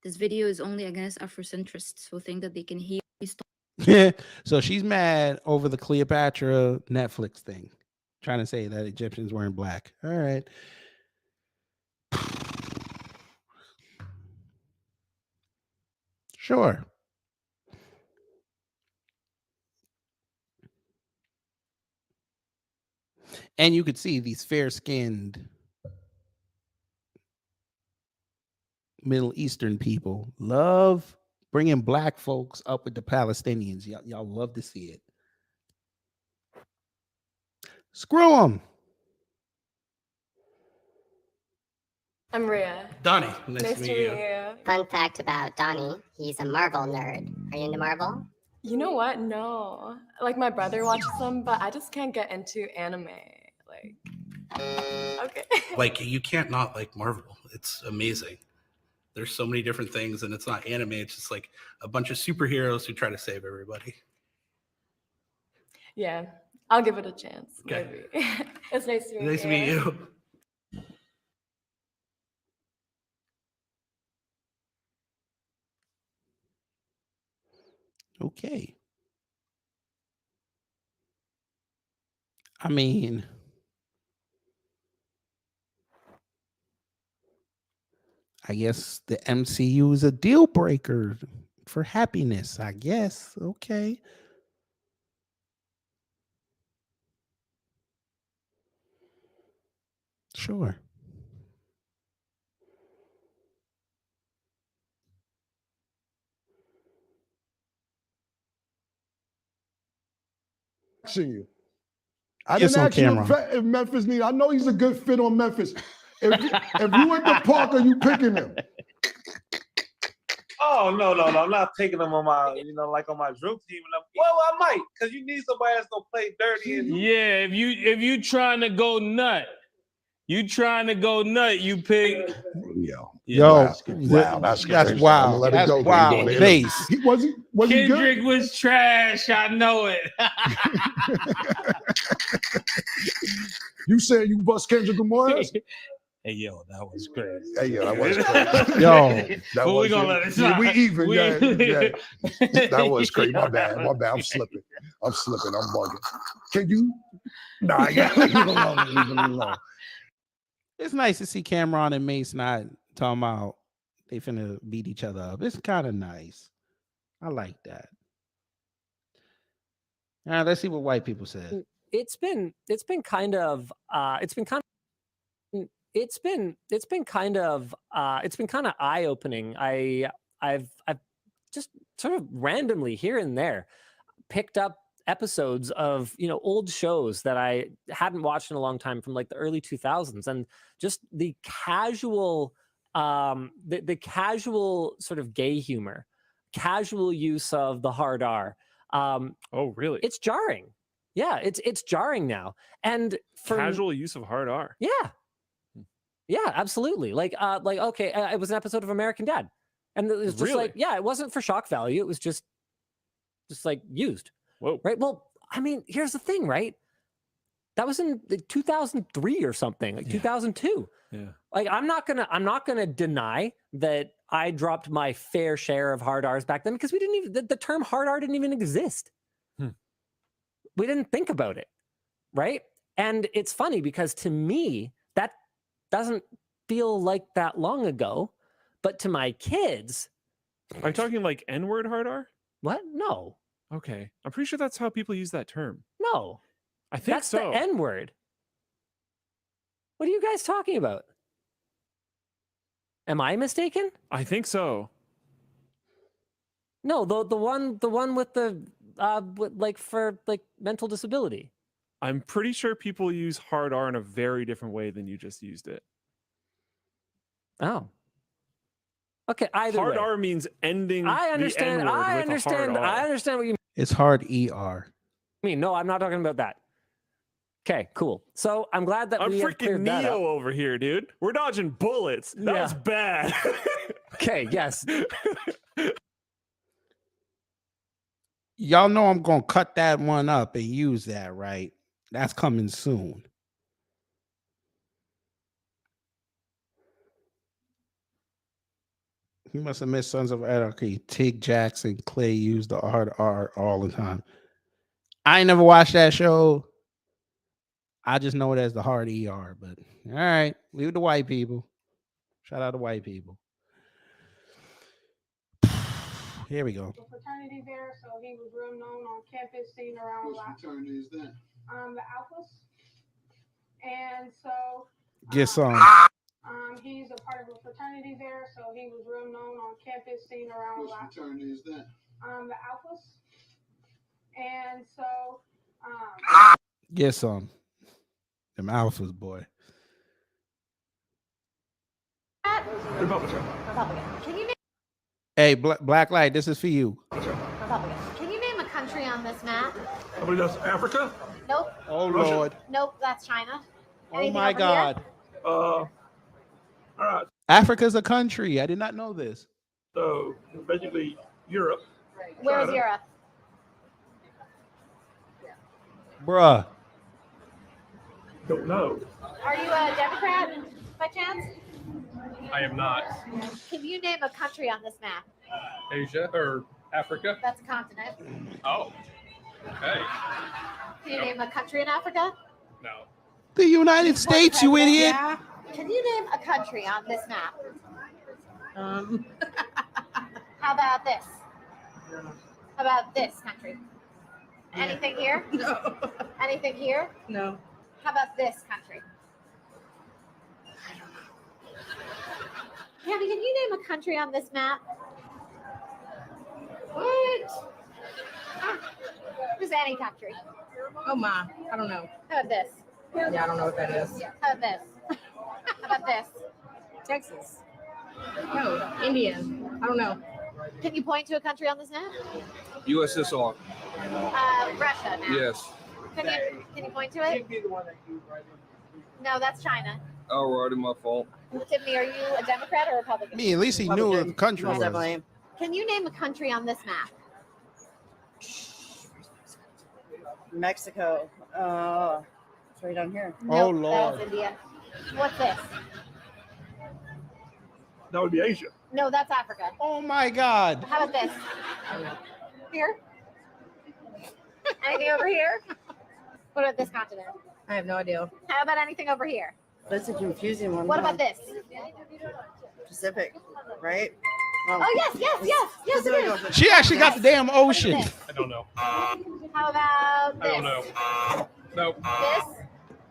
This video is only against Afrocentrists who think that they can heal. So she's mad over the Cleopatra Netflix thing, trying to say that Egyptians weren't Black. All right. Sure. And you could see these fair-skinned Middle Eastern people love bringing Black folks up with the Palestinians. Y'all love to see it. Screw them. I'm Rhea. Donnie. Nice to meet you. Fun fact about Donnie, he's a Marvel nerd. Are you into Marvel? You know what? No. Like, my brother watches them, but I just can't get into anime. Like, okay. Like, you can't not like Marvel. It's amazing. There's so many different things, and it's not anime. It's just like a bunch of superheroes who try to save everybody. Yeah, I'll give it a chance. Okay. Maybe. It's nice to meet you. Nice to meet you. Okay. I mean, I guess the MCU is a deal breaker for happiness, I guess. Okay. Sure. You. I Yes, didn't on ask you camera. if Memphis need. I know he's a good fit on Memphis. If you went to Park, are you picking him? Oh no, I'm not taking them on my, like on my drill team. Well, I might, because you need somebody that's gonna play dirty. And Yeah, if you trying to go nut, you pick. Yo, that's that's wild. Let it That's go. wild. Base. Was he good? Kendrick was trash. I know it. You said you bust Kendrick Lamar's? Hey yo, that was crazy. Hey yo, that was crazy. Yo, but we gonna let it slide. We even. Yeah. That was crazy. My bad. I'm slipping. I'm bugging. Can you? Nah, leave it alone. It's nice to see Cameron and Mace not talking about they finna beat each other up. It's kind of nice. I like that. All right, let's see what white people said. It's been kind of eye-opening. I've just sort of randomly here and there picked up episodes of old shows that I hadn't watched in a long time from like the early 2000s, and just the casual the casual sort of gay humor, casual use of the hard R. Oh really? It's jarring. Yeah, it's jarring now. And for Casual use of hard R. Yeah, absolutely. Like okay, it was an episode of American Dad, and it was just Really? like, yeah, it wasn't for shock value. It was just like used. Whoa. Right. Well, I mean, here's the thing, right? That was in 2003 or something, like 2002. Yeah. Like, I'm not gonna deny that I dropped my fair share of hard R's back then, because we didn't even the term hard R didn't even exist. We didn't think about it, right? And it's funny because to me that doesn't feel like that long ago, but to my kids, Are you talking like N-word hard R? what? No, Okay. I'm pretty sure that's how people use that term. no, I think that's so. the N word. What are you guys talking about? Am I mistaken? I think so. No, the one with the for mental disability. I'm pretty sure people use hard R in a very different way than you just used it. Oh. Okay, either Hard way. R means ending I the understand. N-word I with understand. a hard R. I understand what you It's hard ER. mean. No, I'm not talking about that. Okay, cool. So I'm glad that I'm we have freaking cleared that Neo up. over here, dude. We're dodging bullets. That Yeah. was bad. Okay, yes. Y'all know I'm gonna cut that one up and use that, right? That's coming soon. He must have missed Sons of Anarchy. Tig Jackson, Clay used the hard R all the time. I ain't never watched that show. I just know it as the hard ER, but all right, leave the white people. Shout out to white people. Here we go. Fraternity there, so he was real known on campus, seen around a lot. Which fraternity is that? The Alphas. And so Get some. he's a part of a fraternity there, so he was real known on campus, seen around a lot. Which fraternity is that? The Alphas. And so Get some. Them alphas, boy. Republican. Can you name Hey, Black Light, this is for you. Republican? Can you name a country on this map? I believe that's Africa. Nope. Oh, Russia. Lord. Nope, that's China. Oh, Anything my over God. All right. Africa's a country. I did not know this. So basically, Europe. Here? Where's China. Europe? Bruh. Don't know. Are you a Democrat by chance? I am not. Can you name a country on this map? Asia or Africa? That's a continent. Oh. Okay. Can you name a country in Africa? No. The United States, you idiot. Yeah. Can you name a country on this map? How about this? How about this country? Anything here? No. Anything here? No. How about this country? Cammy, can you name a country on this map? What? Just any country. Oh my, I don't know. How about this? Yeah, I don't know what that is. How about this? How about this? Texas. No, India. I don't know. Can you point to a country on this map? USSR. Russia now. Yes. Can you point to it? No, that's China. Alrighty, my fault. Tiffany, are you a Democrat or Republican? Me, at least he knew what the country was. Definitely. Can you name a country on this map? Mexico. It's right down here. Oh, Nope, Lord. That's India. What's this? That would be Asia. No, that's Africa. Oh, my God. How about this? Here? Anything over here? What about this continent? I have no idea. How about anything over here? That's a confusing one. What about this? Pacific, right? Oh, yes, it is. She actually got the damn ocean. I don't know. How about I this? don't know. Nope.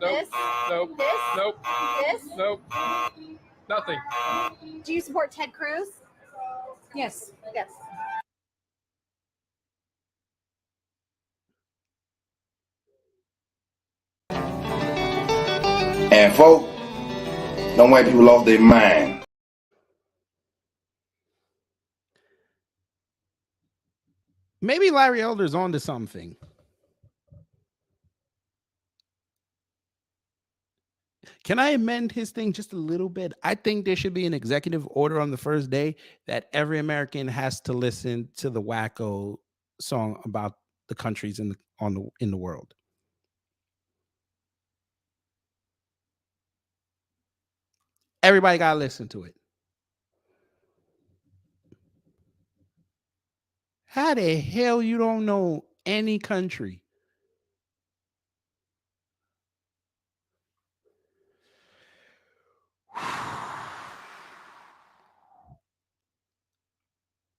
This? Nope. This? Nope. This? Nope. This? Nope. Nothing. Do you support Ted Cruz? Yes. Yes. And folk, them white people lost their mind. Maybe Larry Elder's onto something. Can I amend his thing just a little bit? I think there should be an executive order on the first day that every American has to listen to the Wacko song about the countries in the world. Everybody got to listen to it. How the hell you don't know any country?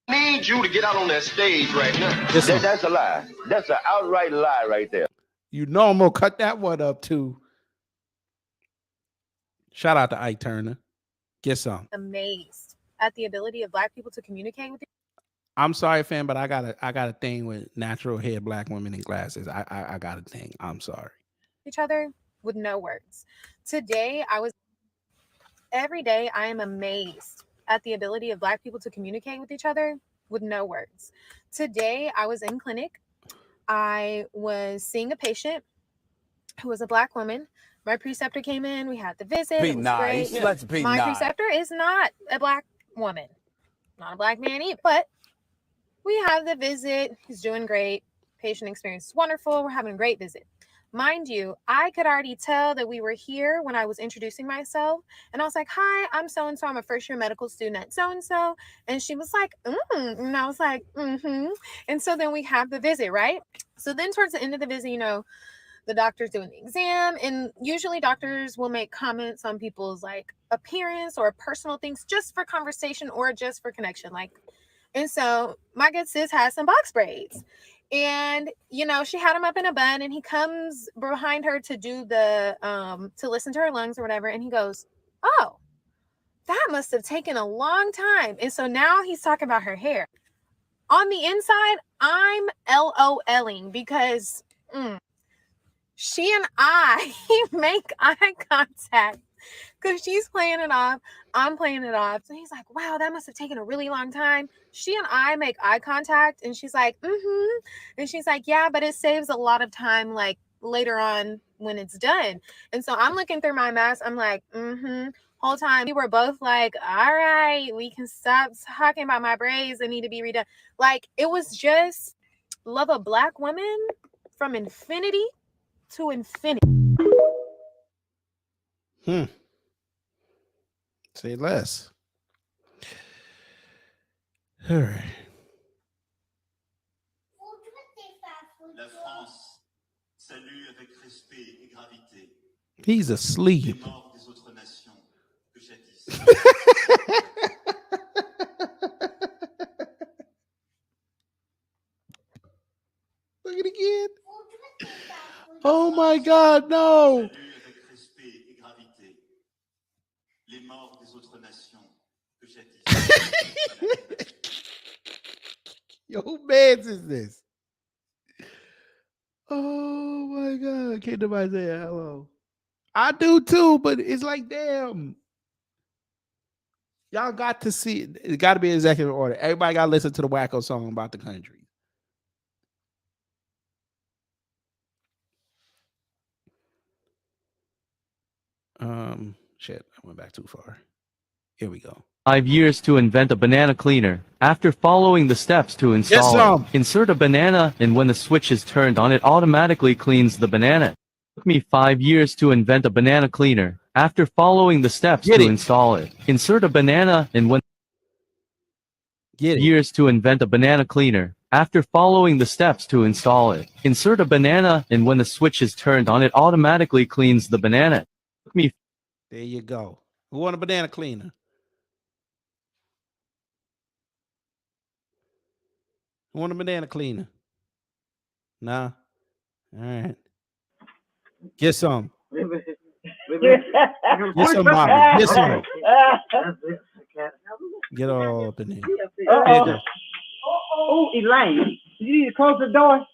Need you to get out on that stage right now. Listen. That's a lie. That's an outright lie right there. You know I'm gonna cut that one up too. Shout out to Ike Turner. Get some. Amazed at the ability of Black people to communicate with I'm sorry, fam, but I got a thing with natural hair Black women in glasses. I got a thing. I'm sorry. each other with no words. Every day I am amazed at the ability of Black people to communicate with each other with no words. Today I was in clinic. I was seeing a patient who was a Black woman. My preceptor came in. We had the visit. Be It was nice. great. Let's be My nice. preceptor is not a Black woman, not a Black man either, but we have the visit. He's doing great. Patient experience is wonderful. We're having a great visit. Mind you, I could already tell that we were here when I was introducing myself. And I was like, hi, I'm so-and-so. I'm a first-year medical student at so-and-so. And she was like, and I was like, mm-hmm. And so then we have the visit, right? So then towards the end of the visit, you know, the doctor's doing the exam. And usually doctors will make comments on people's like appearance or personal things just for conversation or just for connection. And so my good sis has some box braids. And, you know, she had him up in a bun and he comes behind her to do the, to listen to her lungs or whatever. And he goes, oh, that must have taken a long time. And so now he's talking about her hair. On the inside, I'm LOLing because she and I make eye contact because she's playing it off. I'm playing it off. So he's like, wow, that must have taken a really long time. She and I make eye contact and she's like, mm-hmm. And she's like, yeah, but it saves a lot of time like later on when it's done. And so I'm looking through my mask. I'm like, mm-hmm. Whole time we were both like, all right, we can stop talking about my braids that need to be redone. Like it was just love of Black women from infinity to infinity. Say less. All right. La France salue avec respect et gravité. He's asleep. Les morts des autres nations que jadis. Look at it again. Oh my God, no. Salue avec respect et gravité. Les morts des autres nations que jadis. Yo, who mans is this? Oh my God. Can't nobody say hello. I do too, but it's like, damn. Y'all got to see it. It got to be executive order. Everybody got to listen to the wacko song about the country. Shit, I went back too far. Here we go. 5 years to invent a banana cleaner. After following the steps to install it, insert a banana, and when the switch is turned on, it automatically cleans the banana. It took me 5 years to invent a banana cleaner. After following the steps to install it, insert a banana, and when years to invent a banana cleaner. After following the steps to install it, insert a banana, and when the switch is turned on, it automatically cleans the banana. It took me. There you go. Who want a banana cleaner? Who want a banana cleaner? Nah. All right. Get some. Get some, Bobby. Get some. Get all up in there. Oh, Elaine. You need to close the door.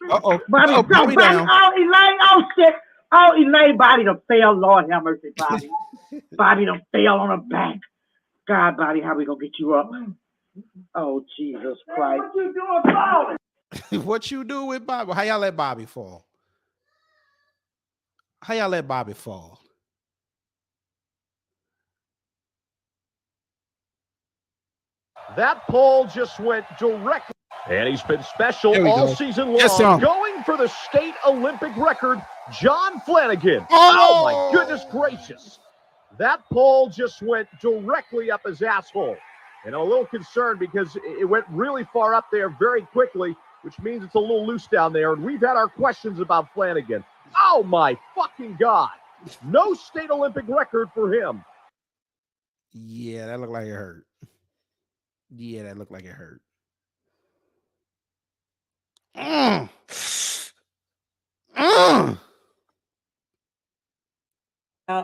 Uh-oh. Bobby, Uh-oh, go, Bobby down. Oh, Elaine. Oh, shit. Oh, Elaine, Bobby done fell. Lord have mercy, Bobby. Bobby done fell on her back. God, Bobby, how we gonna get you up? Oh, Jesus Christ. What you doing falling? What you do with Bobby? How y'all let Bobby fall? How y'all let Bobby fall? That pole just went directly. And he's been special all season long, going for the state Olympic record, John Flanagan. Oh, my goodness gracious. That pole just went directly up his asshole. And I'm a little concerned because it went really far up there very quickly, which means it's a little loose down there. And we've had our questions about Flanagan. Oh, my fucking God. No state Olympic record for him. Yeah, that looked like it hurt. Yeah, that looked like it hurt.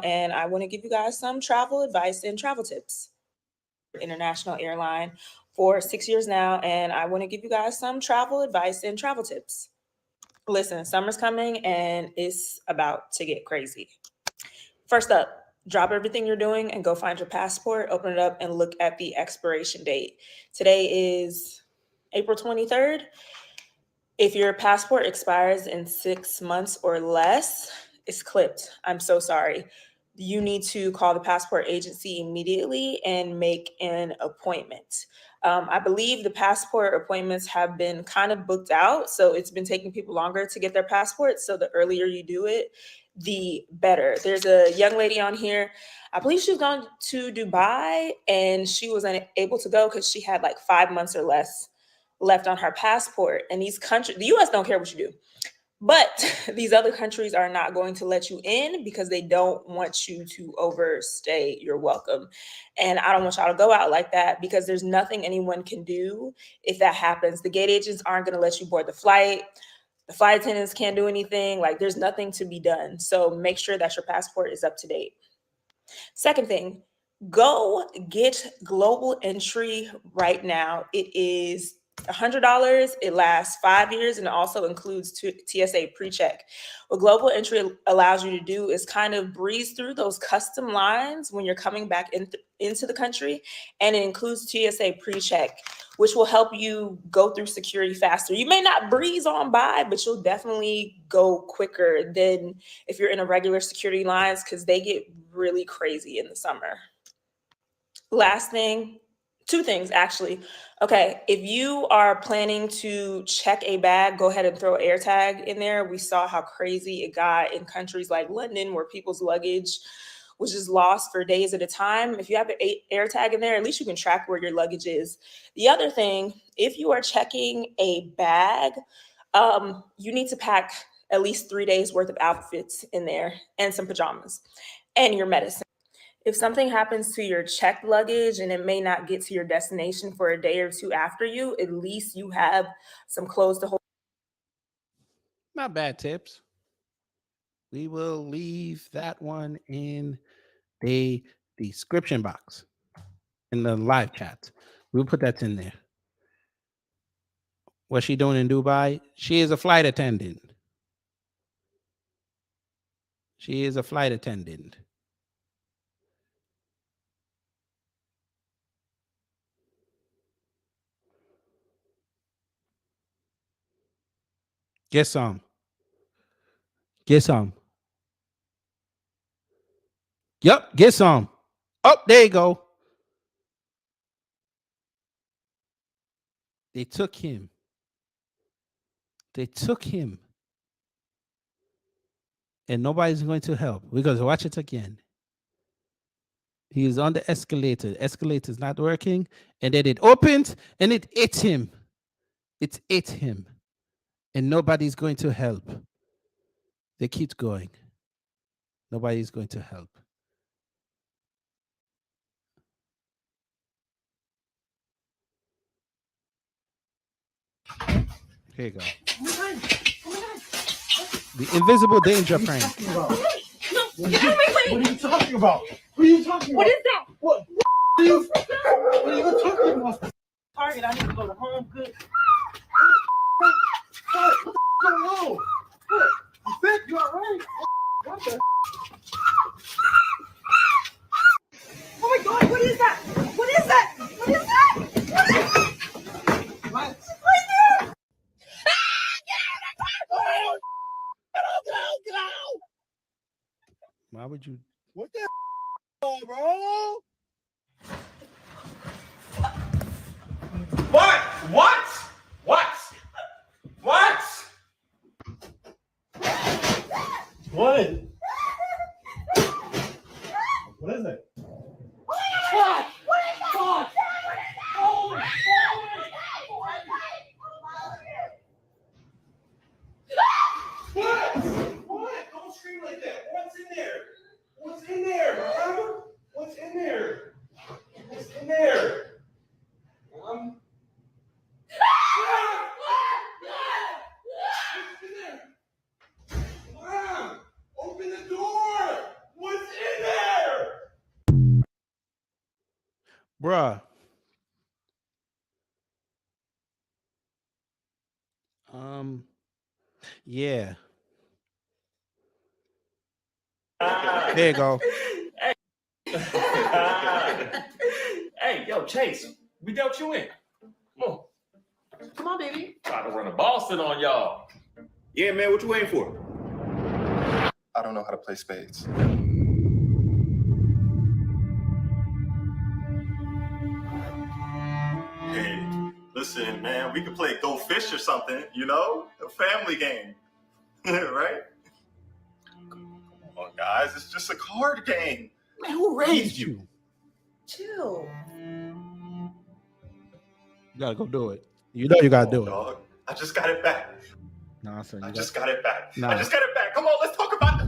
And I want to give you guys some travel advice and travel tips. International airline for 6 years now, and I want to give you guys some travel advice and travel tips. Listen, summer's coming and it's about to get crazy. First up, drop everything you're doing and go find your passport, open it up, and look at the expiration date. Today is April 23rd. If your passport expires in 6 months or less, it's clipped. I'm so sorry. You need to call the passport agency immediately and make an appointment. I believe the passport appointments have been kind of booked out, so it's been taking people longer to get their passports. So the earlier you do it, the better. There's a young lady on here, I believe she was going to Dubai, and she was unable to go because she had like 5 months or less left on her passport. And these countries, the US don't care what you do, but these other countries are not going to let you in because they don't want you to overstay your welcome. And I don't want y'all to go out like that because there's nothing anyone can do if that happens. The gate agents aren't going to let you board the flight. The flight attendants can't do anything. Like, there's nothing to be done. So make sure that your passport is up to date. Second thing, go get global entry right now. It is $100. It lasts 5 years and it also includes TSA pre-check. What global entry allows you to do is kind of breeze through those custom lines when you're coming back into the country, and it includes TSA pre-check, which will help you go through security faster. You may not breeze on by, but you'll definitely go quicker than if you're in a regular security lines because they get really crazy in the summer. Last thing, two things actually. Okay, if you are planning to check a bag, go ahead and throw an air tag in there. We saw how crazy it got in countries like London where people's luggage was just lost for days at a time. If you have an air tag in there, at least you can track where your luggage is. The other thing, if you are checking a bag, you need to pack at least 3 days worth of outfits in there and some pajamas and your medicine. If something happens to your checked luggage and it may not get to your destination for a day or two after you, at least you have some clothes to hold. Not bad tips. We will leave that one in the description box in the live chat. We'll put that in there. What's she doing in Dubai? She is a flight attendant. She is a flight attendant. Get some. Get some. Yep, get some. Oh, there you go. They took him. They took him. And nobody's going to help. We're going to watch it again. He is on the escalator. The escalator is not working. And then it opens and it ate him. It ate him. And nobody's going to help. They keep going. Nobody's going to help. Here you go. The invisible danger prank. What are you talking about? What are you talking about? What is that? What are you talking about? Target, I need to go to Home Goods. What the going on? What? You think you all right? What the? Oh my God, what is that? What is that? What is that? What is that? What? Right there! Get out! Why would you? What the bro? What? What? What? What? What? What is it? What? What? What? Don't scream like that. What's in there? What's in there, bro? What's in there? What's in there? What's in there? Mom, open the door. What's in there? Bruh. Yeah. There you go. Hey, yo, Chase, we dealt you in. Come on. Come on, baby. Try to run a Boston on y'all. Yeah, man, what you waiting for? I don't know how to play spades. Hey, listen, man, we could play Go Fish or something, you know? A family game. Right? Come on, guys, it's just a card game. Man, who raised you? Chill. You gotta go do it. You know you gotta do it. Dog, I just got it back. Nah, son, I just got it back. Nah. I just got it back. Come on, let's talk about it.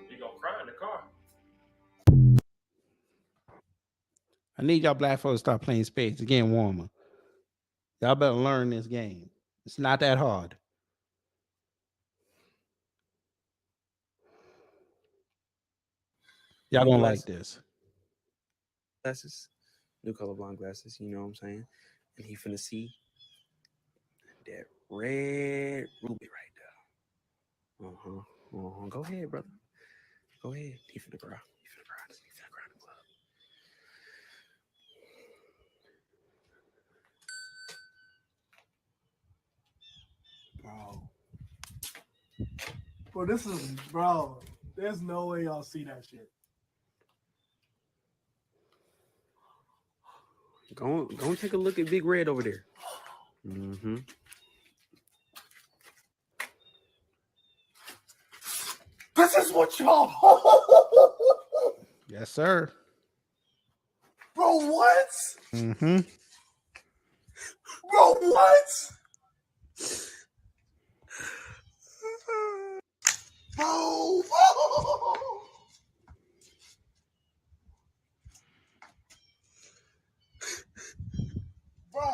You gonna cry in the car. I need y'all black folks to start playing spades. It's getting warmer. Y'all better learn this game. It's not that hard. Y'all gonna like this. Glasses, new colorblind glasses, you know what I'm saying? And he finna see that red ruby right there. Go ahead, brother. Go ahead. He finna cry. He finna cry. He finna cry in the club. Bro, this is, bro, there's no way y'all see that shit. Go and take a look at Big Red over there. This is what y'all. Yes, sir. Bro, what? Mm-hmm. Bro, what? Bro, bro.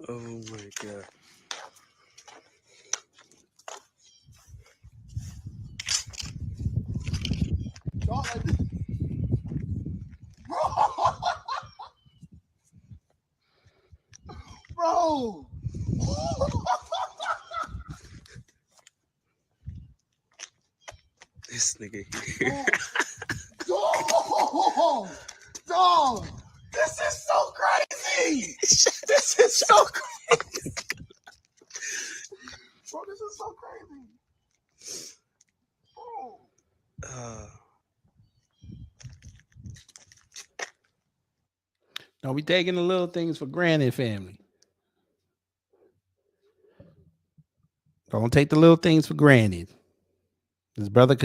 Oh my god. Bro. This nigga here. Dog. This is so crazy. This is so crazy. Bro, this is so crazy. Bro. Don't be taking the little things for granted, family. Don't take the little things for granted. His brother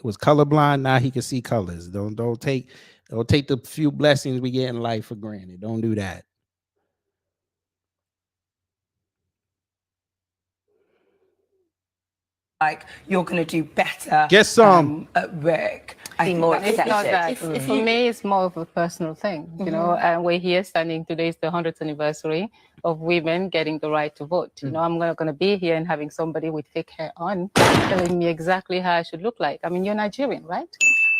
was colorblind. Now he can see colors. Don't take the few blessings we get in life for granted. Don't do that. Like you're going to do better. Get some at work. It's not that. For me, it's more of a personal thing, you know. And we're here standing today is the 100th anniversary of women getting the right to vote. You know, I'm not going to be here and having somebody with fake hair on telling me exactly how I should look like. I mean, you're Nigerian, right?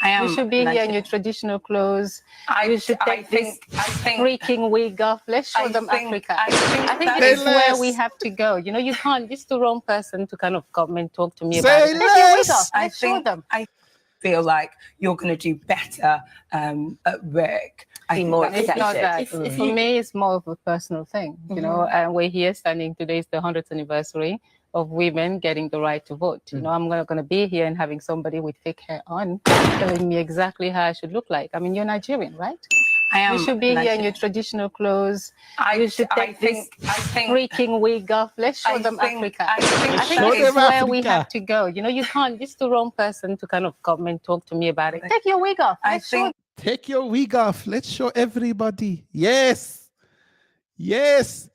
I am. You should be here in your traditional clothes. You should take this freaking wig off. Let's show them Africa. I think this is where we have to go. You know, you can't. Just the wrong person to kind of come and talk to me about it. Take your wig off. Let's show them. I feel like you're going to do better at work. It's not that. For me, it's more of a personal thing, you know. And we're here standing today is the 100th anniversary of women getting the right to vote. You know, I'm not going to be here and having somebody with fake hair on telling me exactly how I should look like. I mean, you're Nigerian, right? I am. You should be here in your traditional clothes. You should take this freaking wig off. Let's show them Africa. I think this is where we have to go. You know, you can't. Just the wrong person to kind of come and talk to me about it. Take your wig off. Take your wig off. Let's show everybody. Yes. Yes.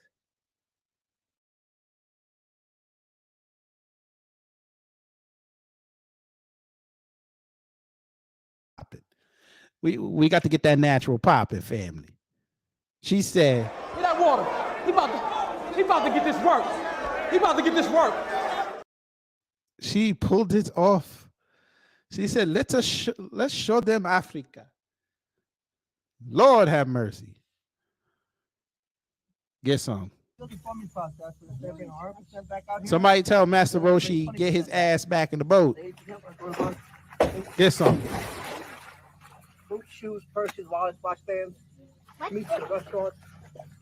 We got to get that natural popping, family. She said, "Get that water. He about to get this work. He about to get this work." She pulled it off. She said, let's show them Africa. Lord have mercy. Get some. Somebody tell Master Roshi get his ass back in the boat. Get some. Boots, shoes, purses, wallets, watch bands, meats at restaurants,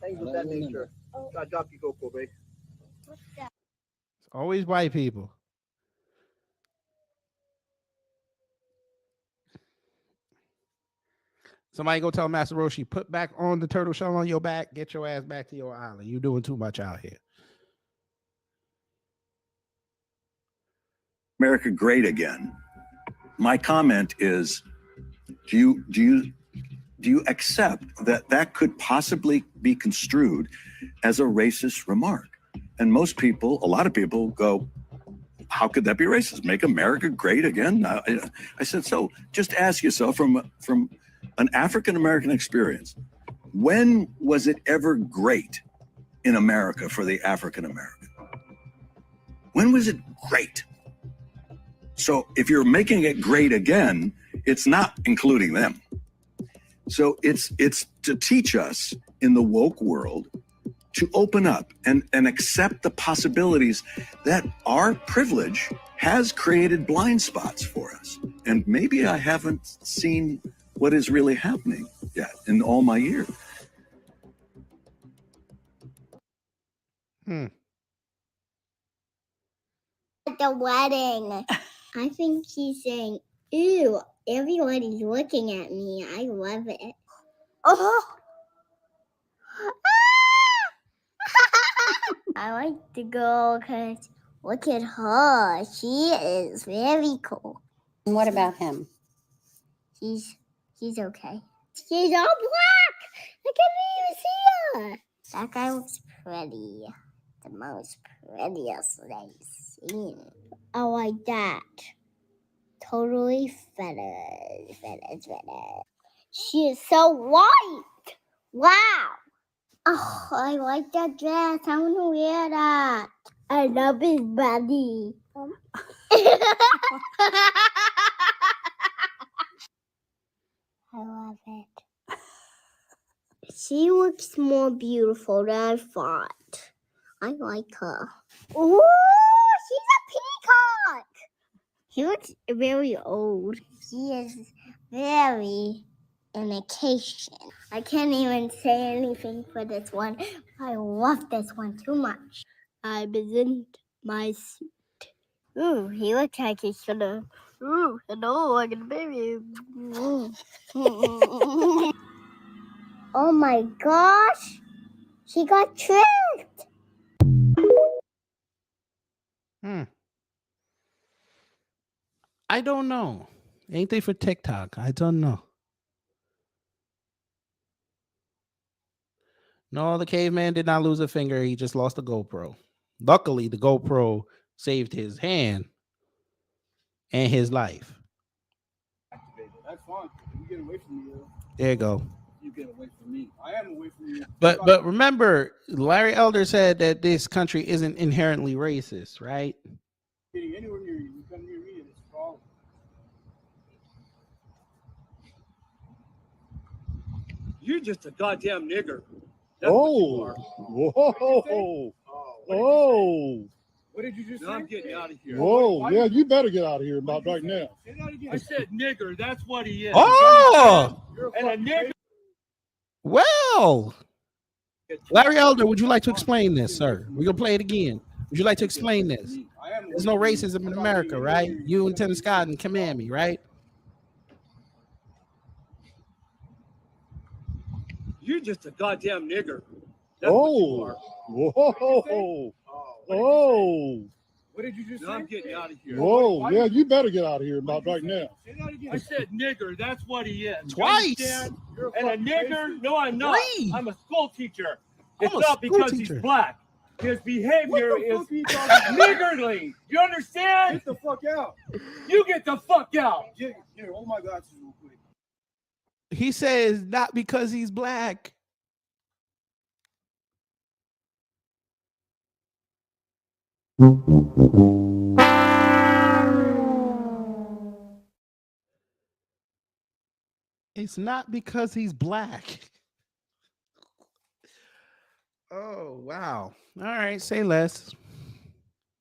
things of that nature. God, drop you go, baby. It's always white people. Somebody go tell Master Roshi, put back on the turtle shell on your back. Get your ass back to your island. You're doing too much out here. America great again. My comment is, do you accept that that could possibly be construed as a racist remark? And most people, a lot of people go, how could that be racist? Make America great again? I said, so just ask yourself from an African-American experience, when was it ever great in America for the African-American? When was it great? So if you're making it great again, it's not including them. So it's to teach us in the woke world to open up and accept the possibilities that our privilege has created blind spots for us. And maybe I haven't seen what is really happening yet in all my years. At the wedding, I think she's saying, ew, everybody's looking at me. I love it. Oh! I like the girl because look at her. She is very cool. And what about him? He's okay. She's all black. I can't even see her. That guy looks pretty. The most prettiest they've seen. I like that. Totally feathers. She is so white. Wow. Oh, I like that dress. I want to wear that. I love his body. I love it. She looks more beautiful than I thought. I like her. Ooh, she's a peacock. He looks very old. He is very in vacation. I can't even say anything for this one. I love this one too much. I'm in my suit. Ooh, he looks like he's gonna. Ooh, hello, I'm gonna baby. Oh my gosh, she got tricked. I don't know. Ain't they for TikTok? I don't know. No, the caveman did not lose a finger. He just lost a GoPro. Luckily, the GoPro saved his hand and his life. That's fine. You get away from me. There you go. You get away from me. I am away from you. But remember, Larry Elder said that this country isn't inherently racist, right? Getting anywhere near you, you come near me, and it's a problem. You're just a goddamn nigger. That's what you are. Whoa. Oh. What did you just say? I'm getting out of here. Whoa. Yeah, you better get out of here about right now. I said nigger. That's what he is. Oh. And a nigger. Well, Larry Elder, would you like to explain this, sir? We're going to play it again. Would you like to explain this? There's no racism in America, right? You and Tim Scott and command me, right? You're just a goddamn nigger. That's what you are. Whoa. Oh. What did you just say? I'm getting out of here. Whoa. Yeah, you better get out of here about right now. I said nigger. That's what he is. Twice. And a nigger? No, I'm not. Three. I'm a school teacher. I'm It's a not school because teacher. he's black. His behavior is niggerly. You understand? Get the fuck out. You get the fuck out. Here, hold my glasses real quick. He says not because he's black. It's not because he's black. Oh, wow. All right, say less.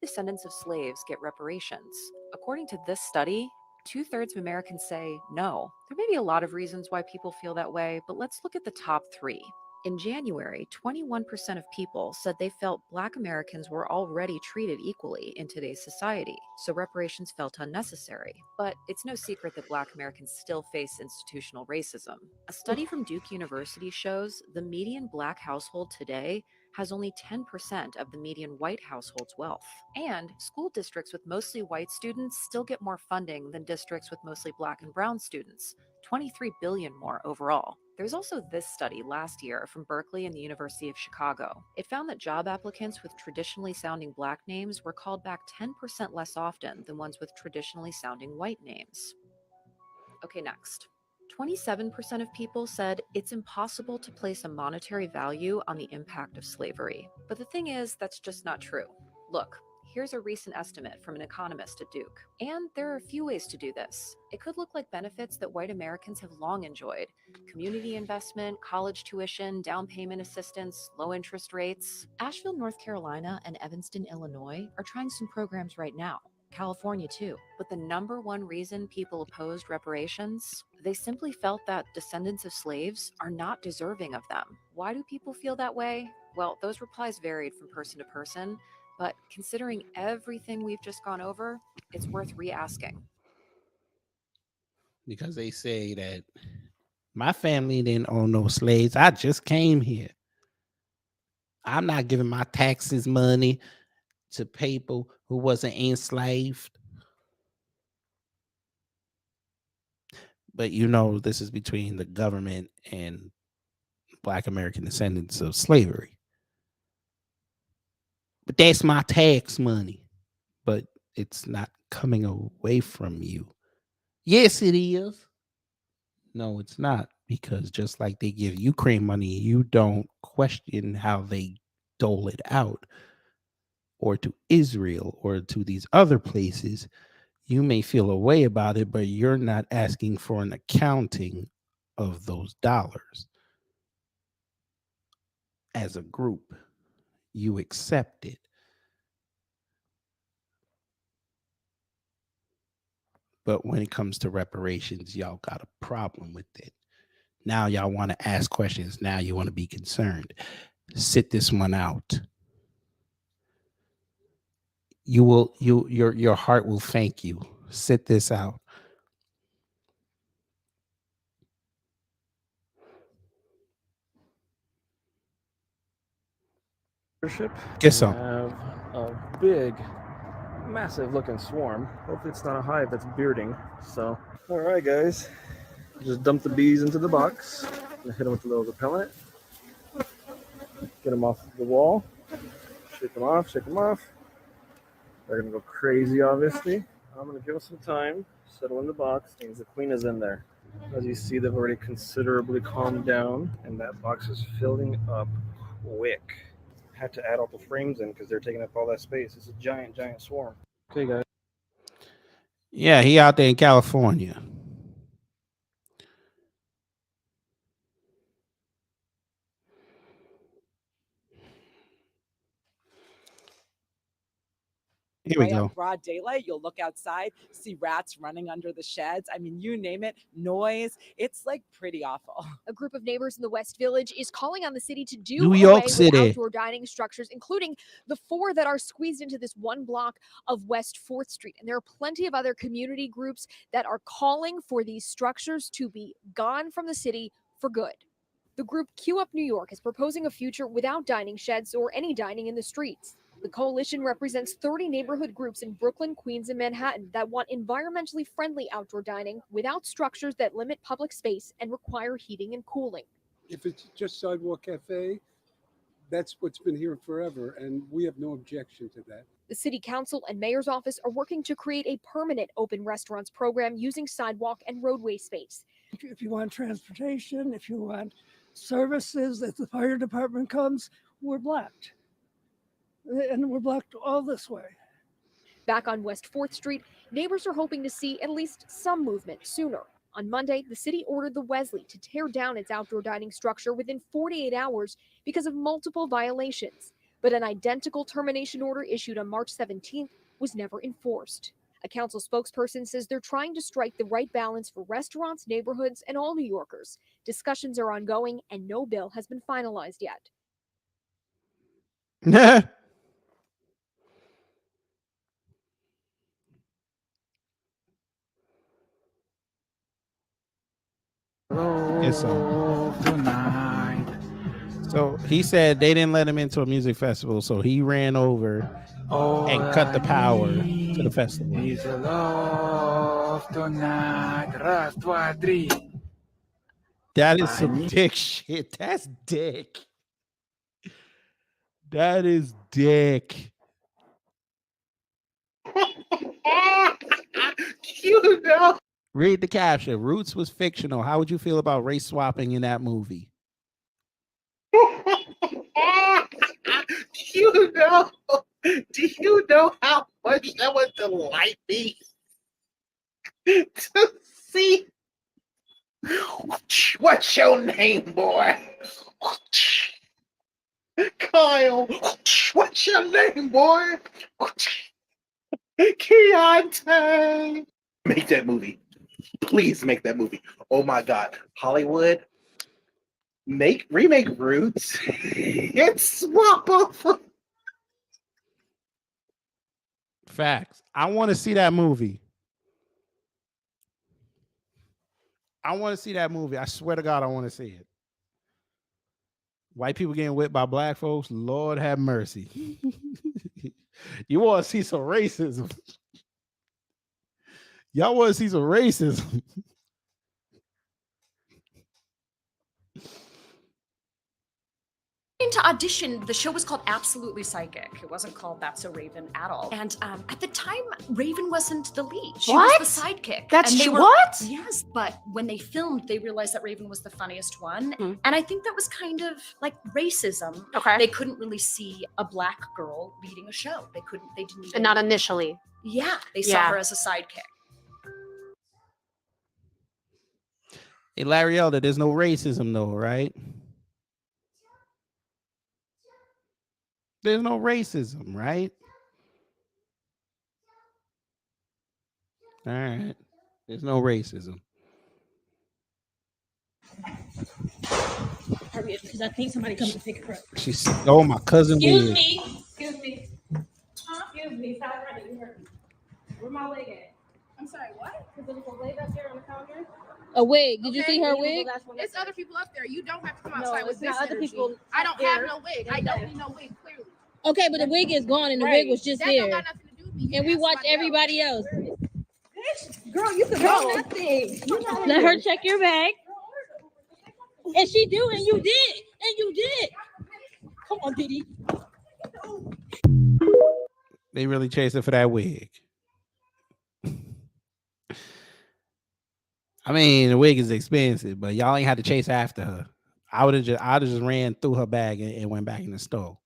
Descendants of slaves get reparations. According to this study, 2/3 of Americans say no. There may be a lot of reasons why people feel that way, but let's look at the top 3. In January, 21% of people said they felt Black Americans were already treated equally in today's society, so reparations felt unnecessary. But it's no secret that Black Americans still face institutional racism. A study from Duke University shows the median Black household today has only 10% of the median white household's wealth. And school districts with mostly white students still get more funding than districts with mostly Black and brown students, 23 billion more overall. There's also this study last year from Berkeley and the University of Chicago. It found that job applicants with traditionally sounding Black names were called back 10% less often than ones with traditionally sounding white names. Okay, next. 27% of people said it's impossible to place a monetary value on the impact of slavery. But the thing is, that's just not true. Look, here's a recent estimate from an economist at Duke. And there are a few ways to do this. It could look like benefits that white Americans have long enjoyed: community investment, college tuition, down payment assistance, low interest rates. Asheville, North Carolina, and Evanston, Illinois are trying some programs right now. California too. But the number one reason people opposed reparations, they simply felt that descendants of slaves are not deserving of them. Why do people feel that way? Well, those replies varied from person to person, but considering everything we've just gone over, it's worth re-asking. Because they say that my family didn't own no slaves. I just came here. I'm not giving my taxes money to people who wasn't enslaved. But you know, this is between the government and Black American descendants of slavery. But that's my tax money. But it's not coming away from you. Yes, it is. No, it's not. Because just like they give Ukraine money, you don't question how they dole it out. Or to Israel or to these other places. You may feel a way about it, but you're not asking for an accounting of those dollars. As a group, you accept it. But when it comes to reparations, y'all got a problem with it. Now y'all want to ask questions. Now you want to be concerned. Sit this one out. Your heart will thank you. Sit this out. Get some. Have a big, massive looking swarm. Hopefully it's not a hive that's bearding. So, all right, guys, just dump the bees into the box. Hit them with a little repellent. Get them off the wall. Shake them off. Shake them off. They're gonna go crazy, obviously. I'm gonna give them some time. Settle in the box. Means the queen is in there. As you see, they've already considerably calmed down, and that box is filling up quick. Had to add all the frames in because they're taking up all that space. It's a giant, giant swarm. Okay, guys. Yeah, he out there in California. Here we go. Broad daylight, you'll look outside, see rats running under the sheds. I mean, you name it, noise. It's like pretty awful. A group of neighbors in the West Village is calling on the city to do New York away City. with outdoor dining structures, including the 4 that are squeezed into this one block of West 4th Street. And there are plenty of other community groups that are calling for these structures to be gone from the city for good. The group Queue Up New York is proposing a future without dining sheds or any dining in the streets. The coalition represents 30 neighborhood groups in Brooklyn, Queens, and Manhattan that want environmentally friendly outdoor dining without structures that limit public space and require heating and cooling. If it's just sidewalk cafe, that's what's been here forever, and we have no objection to that. The city council and mayor's office are working to create a permanent open restaurants program using sidewalk and roadway space. If you want transportation, if you want services, if the fire department comes, we're blocked. And we're blocked all this way. Back on West 4th Street, neighbors are hoping to see at least some movement sooner. On Monday, the city ordered the Wesley to tear down its outdoor dining structure within 48 hours because of multiple violations. But an identical termination order issued on March 17th was never enforced. A council spokesperson says they're trying to strike the right balance for restaurants, neighborhoods, and all New Yorkers. Discussions are ongoing and no bill has been finalized yet. It's so he said they didn't let him into a music festival, so he ran over and cut the power to the festival. That is some dick shit. That's dick. That is dick. You know. Read the caption. Roots was fictional. How would you feel about race swapping in that movie? You know. Do you know how much that would delight me to see? What's your name, boy? Kyle. What's your name, boy? Keontae. Make that movie. Please make that movie. Oh my God. Hollywood. Remake Roots. It's swap over. Facts. I want to see that movie. I want to see that movie. I swear to God, I want to see it. White people getting whipped by black folks. Lord have mercy. You want to see some racism? Y'all want to see some racism? To audition, the show was called Absolutely Psychic. It wasn't called That's So Raven at all. And at the time, Raven wasn't the lead. She What? was the sidekick. That's and they true. were, What? Yes, but when they filmed, they realized that Raven was the funniest one. Hmm. And I think that was kind of like racism. Okay. They couldn't really see a black girl leading a show. They didn't even. And not initially. Yeah, they saw Yeah. her as a sidekick. Hey, Larry Elder, there's no racism though, right? There's no racism, right? All right. There's no racism. Hurry up, because I think somebody comes to pick her up. She stole my cousin Excuse wig. me. Excuse me. Excuse me. Stop running. You hurt me. Where my wig at? I'm sorry, what? Because there was a wig up there on the counter. A wig. Did you see her wig? It's other people up there. You don't have to come No, outside with it's this not other energy. people I don't there. have no wig. I don't need no wig, clearly. Okay, but the wig is gone and the Right. wig was just That don't there. got nothing to do with me. And we Ask watched everybody else. Girl, you can Go. go. Nothing. Let her check your bag. And she do, and you did. And you did. Come on, Diddy. They really chased her for that wig. I mean, the wig is expensive, but y'all ain't had to chase after her. I'd have just ran through her bag and went back in the store.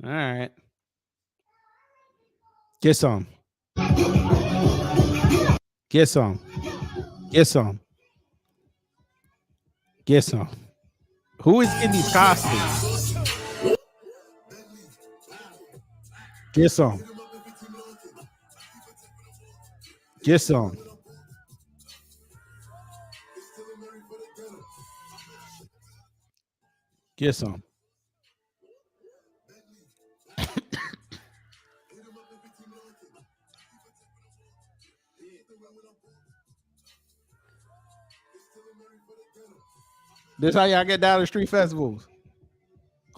All right. Get some. Get some. Get some. Get some. Who is in these costumes? Get some. Get some. Get some. This how y'all get down to street festivals.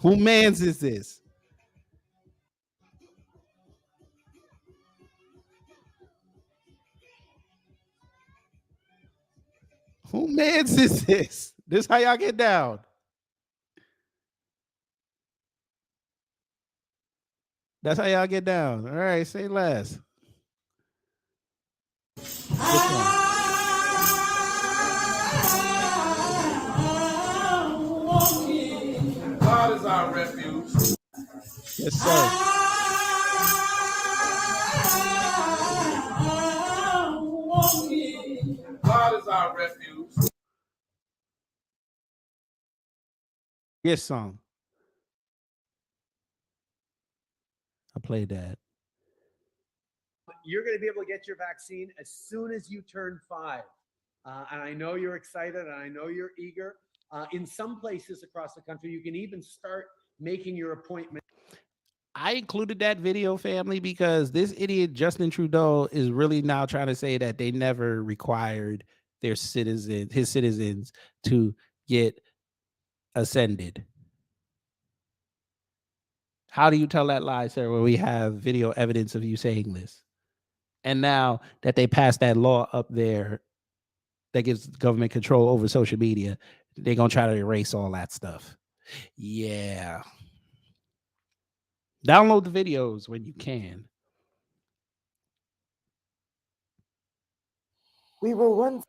Who mans is this? Who mans is this? This how y'all get down. That's how y'all get down. All right, say less. God is our refuge. Yes, sir. our refuge. Yes, song. I played that. You're going to be able to get your vaccine as soon as you turn 5. And I know you're excited and I know you're eager. In some places across the country, you can even start making your appointment. I included that video, family, because this idiot Justin Trudeau is really now trying to say that they never required his citizens to get ascended. How do you tell that lie, sir, when we have video evidence of you saying this? And now that they passed that law up there that gives government control over social media, they're going to try to erase all that stuff. Yeah. Download the videos when you can. We were once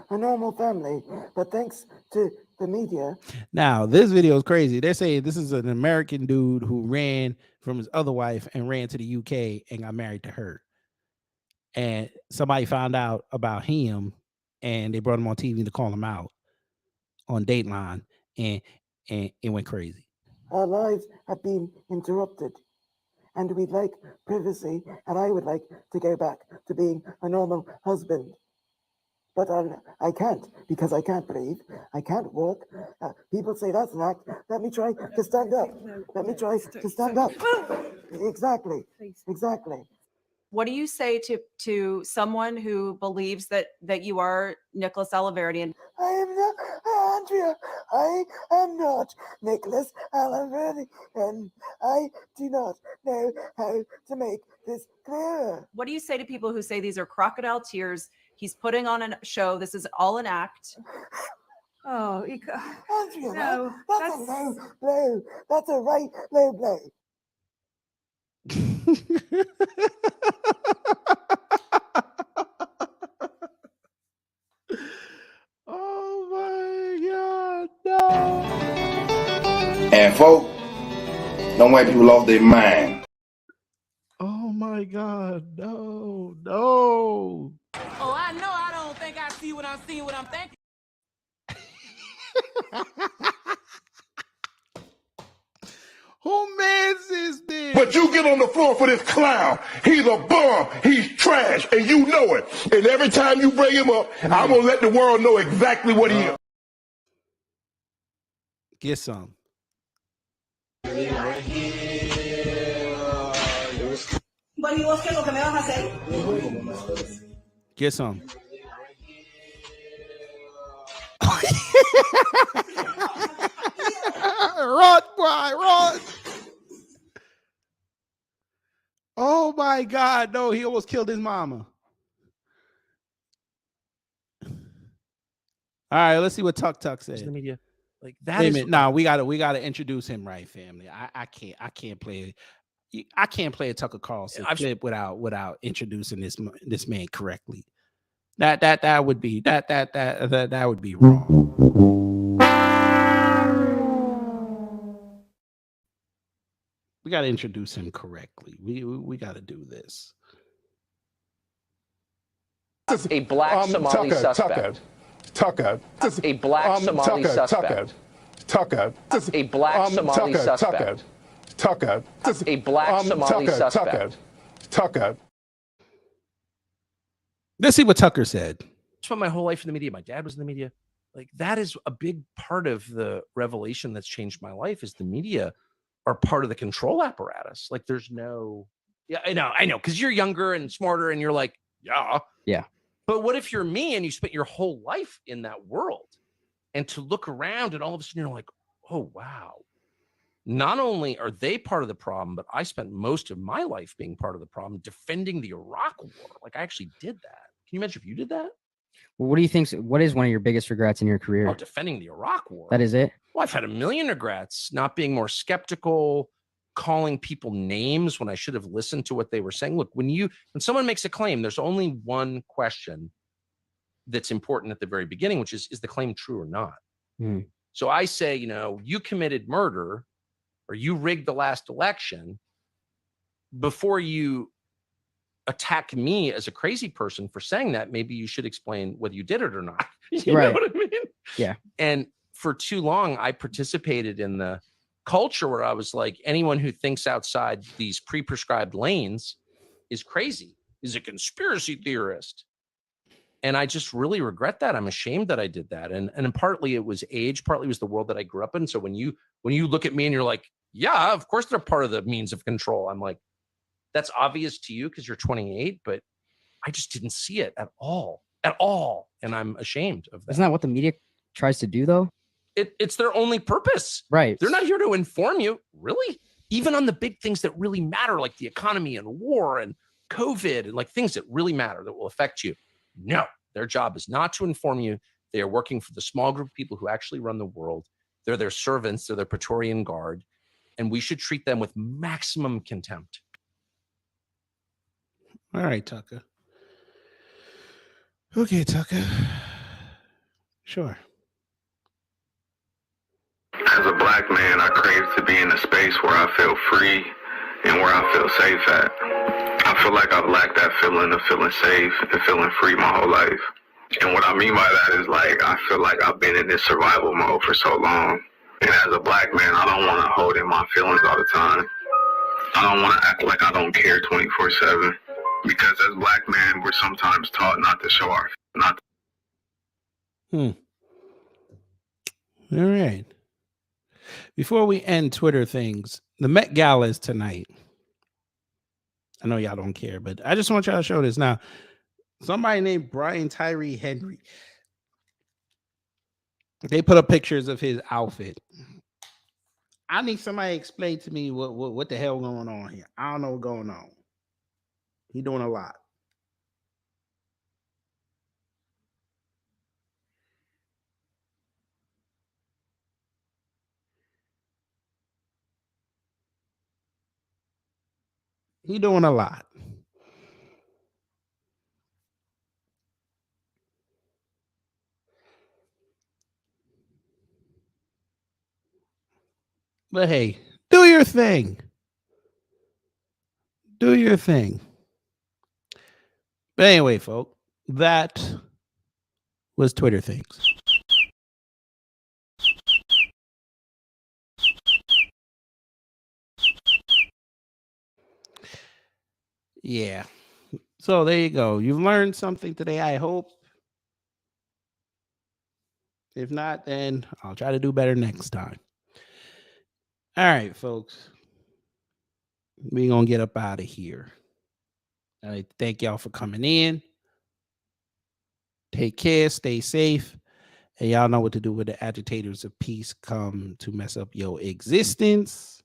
a normal family, but thanks to the media. Now, this video is crazy. They're saying this is an American dude who ran from his other wife and ran to the UK and got married to her. And somebody found out about him and they brought him on TV to call him out on Dateline, and it went crazy. Our lives have been interrupted, and we'd like privacy, and I would like to go back to being a normal husband. But I can't, because I can't breathe. I can't walk. People say that's an act. Let me try to stand up. Let me try to stand up. Exactly. Exactly. What do you say to someone who believes that you are Nicholas Alaverdi? I am not, Andrea. I am not Nicholas Alaverdi, and I do not know how to make this clearer. What do you say to people who say these are crocodile tears? He's putting on a show. This is all an act. Oh, Andrea, no, that's a low blow. That's a right low blow. Oh my God, no. And folk, don't white people off their mind. Oh my God, no, no. Oh, I know I don't think I see what I'm seeing, what I'm thinking. Who mans is this? But you get on the floor for this clown. He's a bum. He's trash. And you know it. And every time you bring him up, I'm going to let the world know exactly what he is. Get some. Get some. Run, boy, run. Oh my God, no, he almost killed his mama. All right, let's see what Talkz said. The media, like that. Wait a minute. No, we gotta introduce him right, family. I can't play a Tucker Carlson clip without introducing this man correctly. That would be wrong. We got to introduce him correctly. We got to do this. A black Somali suspect. Tucker. A black Somali suspect. Tucker. A black Somali suspect. Tucker. A black Somali suspect. Tucker. Let's see what Tucker said. I spent my whole life in the media. My dad was in the media. Like that is a big part of the revelation that's changed my life. Is the media are part of the control apparatus. Like there's no, yeah, I know, because you're younger and smarter, and you're like, yeah. But what if you're me and you spent your whole life in that world, and to look around and all of a sudden you're like, oh wow. Not only are they part of the problem, but I spent most of my life being part of the problem, defending the Iraq War. Like I actually did that. Can you imagine if you did that? Well, what do you think? What is one of your biggest regrets in your career? Oh, defending the Iraq War. That is it. Well, I've had a million regrets, not being more skeptical, calling people names when I should have listened to what they were saying. Look, when someone makes a claim, there's only one question that's important at the very beginning, which is the claim true or not? So I say, you committed murder or you rigged the last election. Before you attack me as a crazy person for saying that, maybe you should explain whether you did it or not. You Right. know what I mean? Yeah. And for too long, I participated in the culture where I was like, anyone who thinks outside these pre-prescribed lanes is crazy, is a conspiracy theorist. And I just really regret that. I'm ashamed that I did that. And partly it was age, partly it was the world that I grew up in. So when you look at me and you're like, yeah, of course they're part of the means of control, I'm like, that's obvious to you because you're 28, but I just didn't see it at all. And I'm ashamed of that. Isn't that what the media tries to do, though? It's their only purpose. Right. They're not here to inform you, really. Even on the big things that really matter, like the economy and war and COVID and like things that really matter that will affect you. No, their job is not to inform you. They are working for the small group of people who actually run the world. They're their servants. They're their Praetorian Guard. And we should treat them with maximum contempt. All right, Tucker. Okay, Tucker. Sure. As a black man, I crave to be in a space where I feel free and where I feel safe at. I feel like I've lacked that feeling of feeling safe and feeling free my whole life. And what I mean by that is like, I feel like I've been in this survival mode for so long. And as a black man, I don't want to hold in my feelings all the time. I don't want to act like I don't care 24/7. Because as black men, we're sometimes taught not to show our, not All right. Before we end Twitter things, the Met Gala is tonight. I know y'all don't care, but I just want y'all to show this. Now, somebody named Brian Tyree Henry, they put up pictures of his outfit. I need somebody to explain to me what the hell going on here. I don't know what's going on. He doing a lot. He doing a lot. But hey, do your thing. Do your thing. But anyway, folks, that was Twitter things. Yeah. So there you go. You've learned something today, I hope. If not, then I'll try to do better next time. All right, folks. We're going to get up out of here. I thank y'all for coming in. Take care. Stay safe. And y'all know what to do when the agitators of peace come to mess up your existence.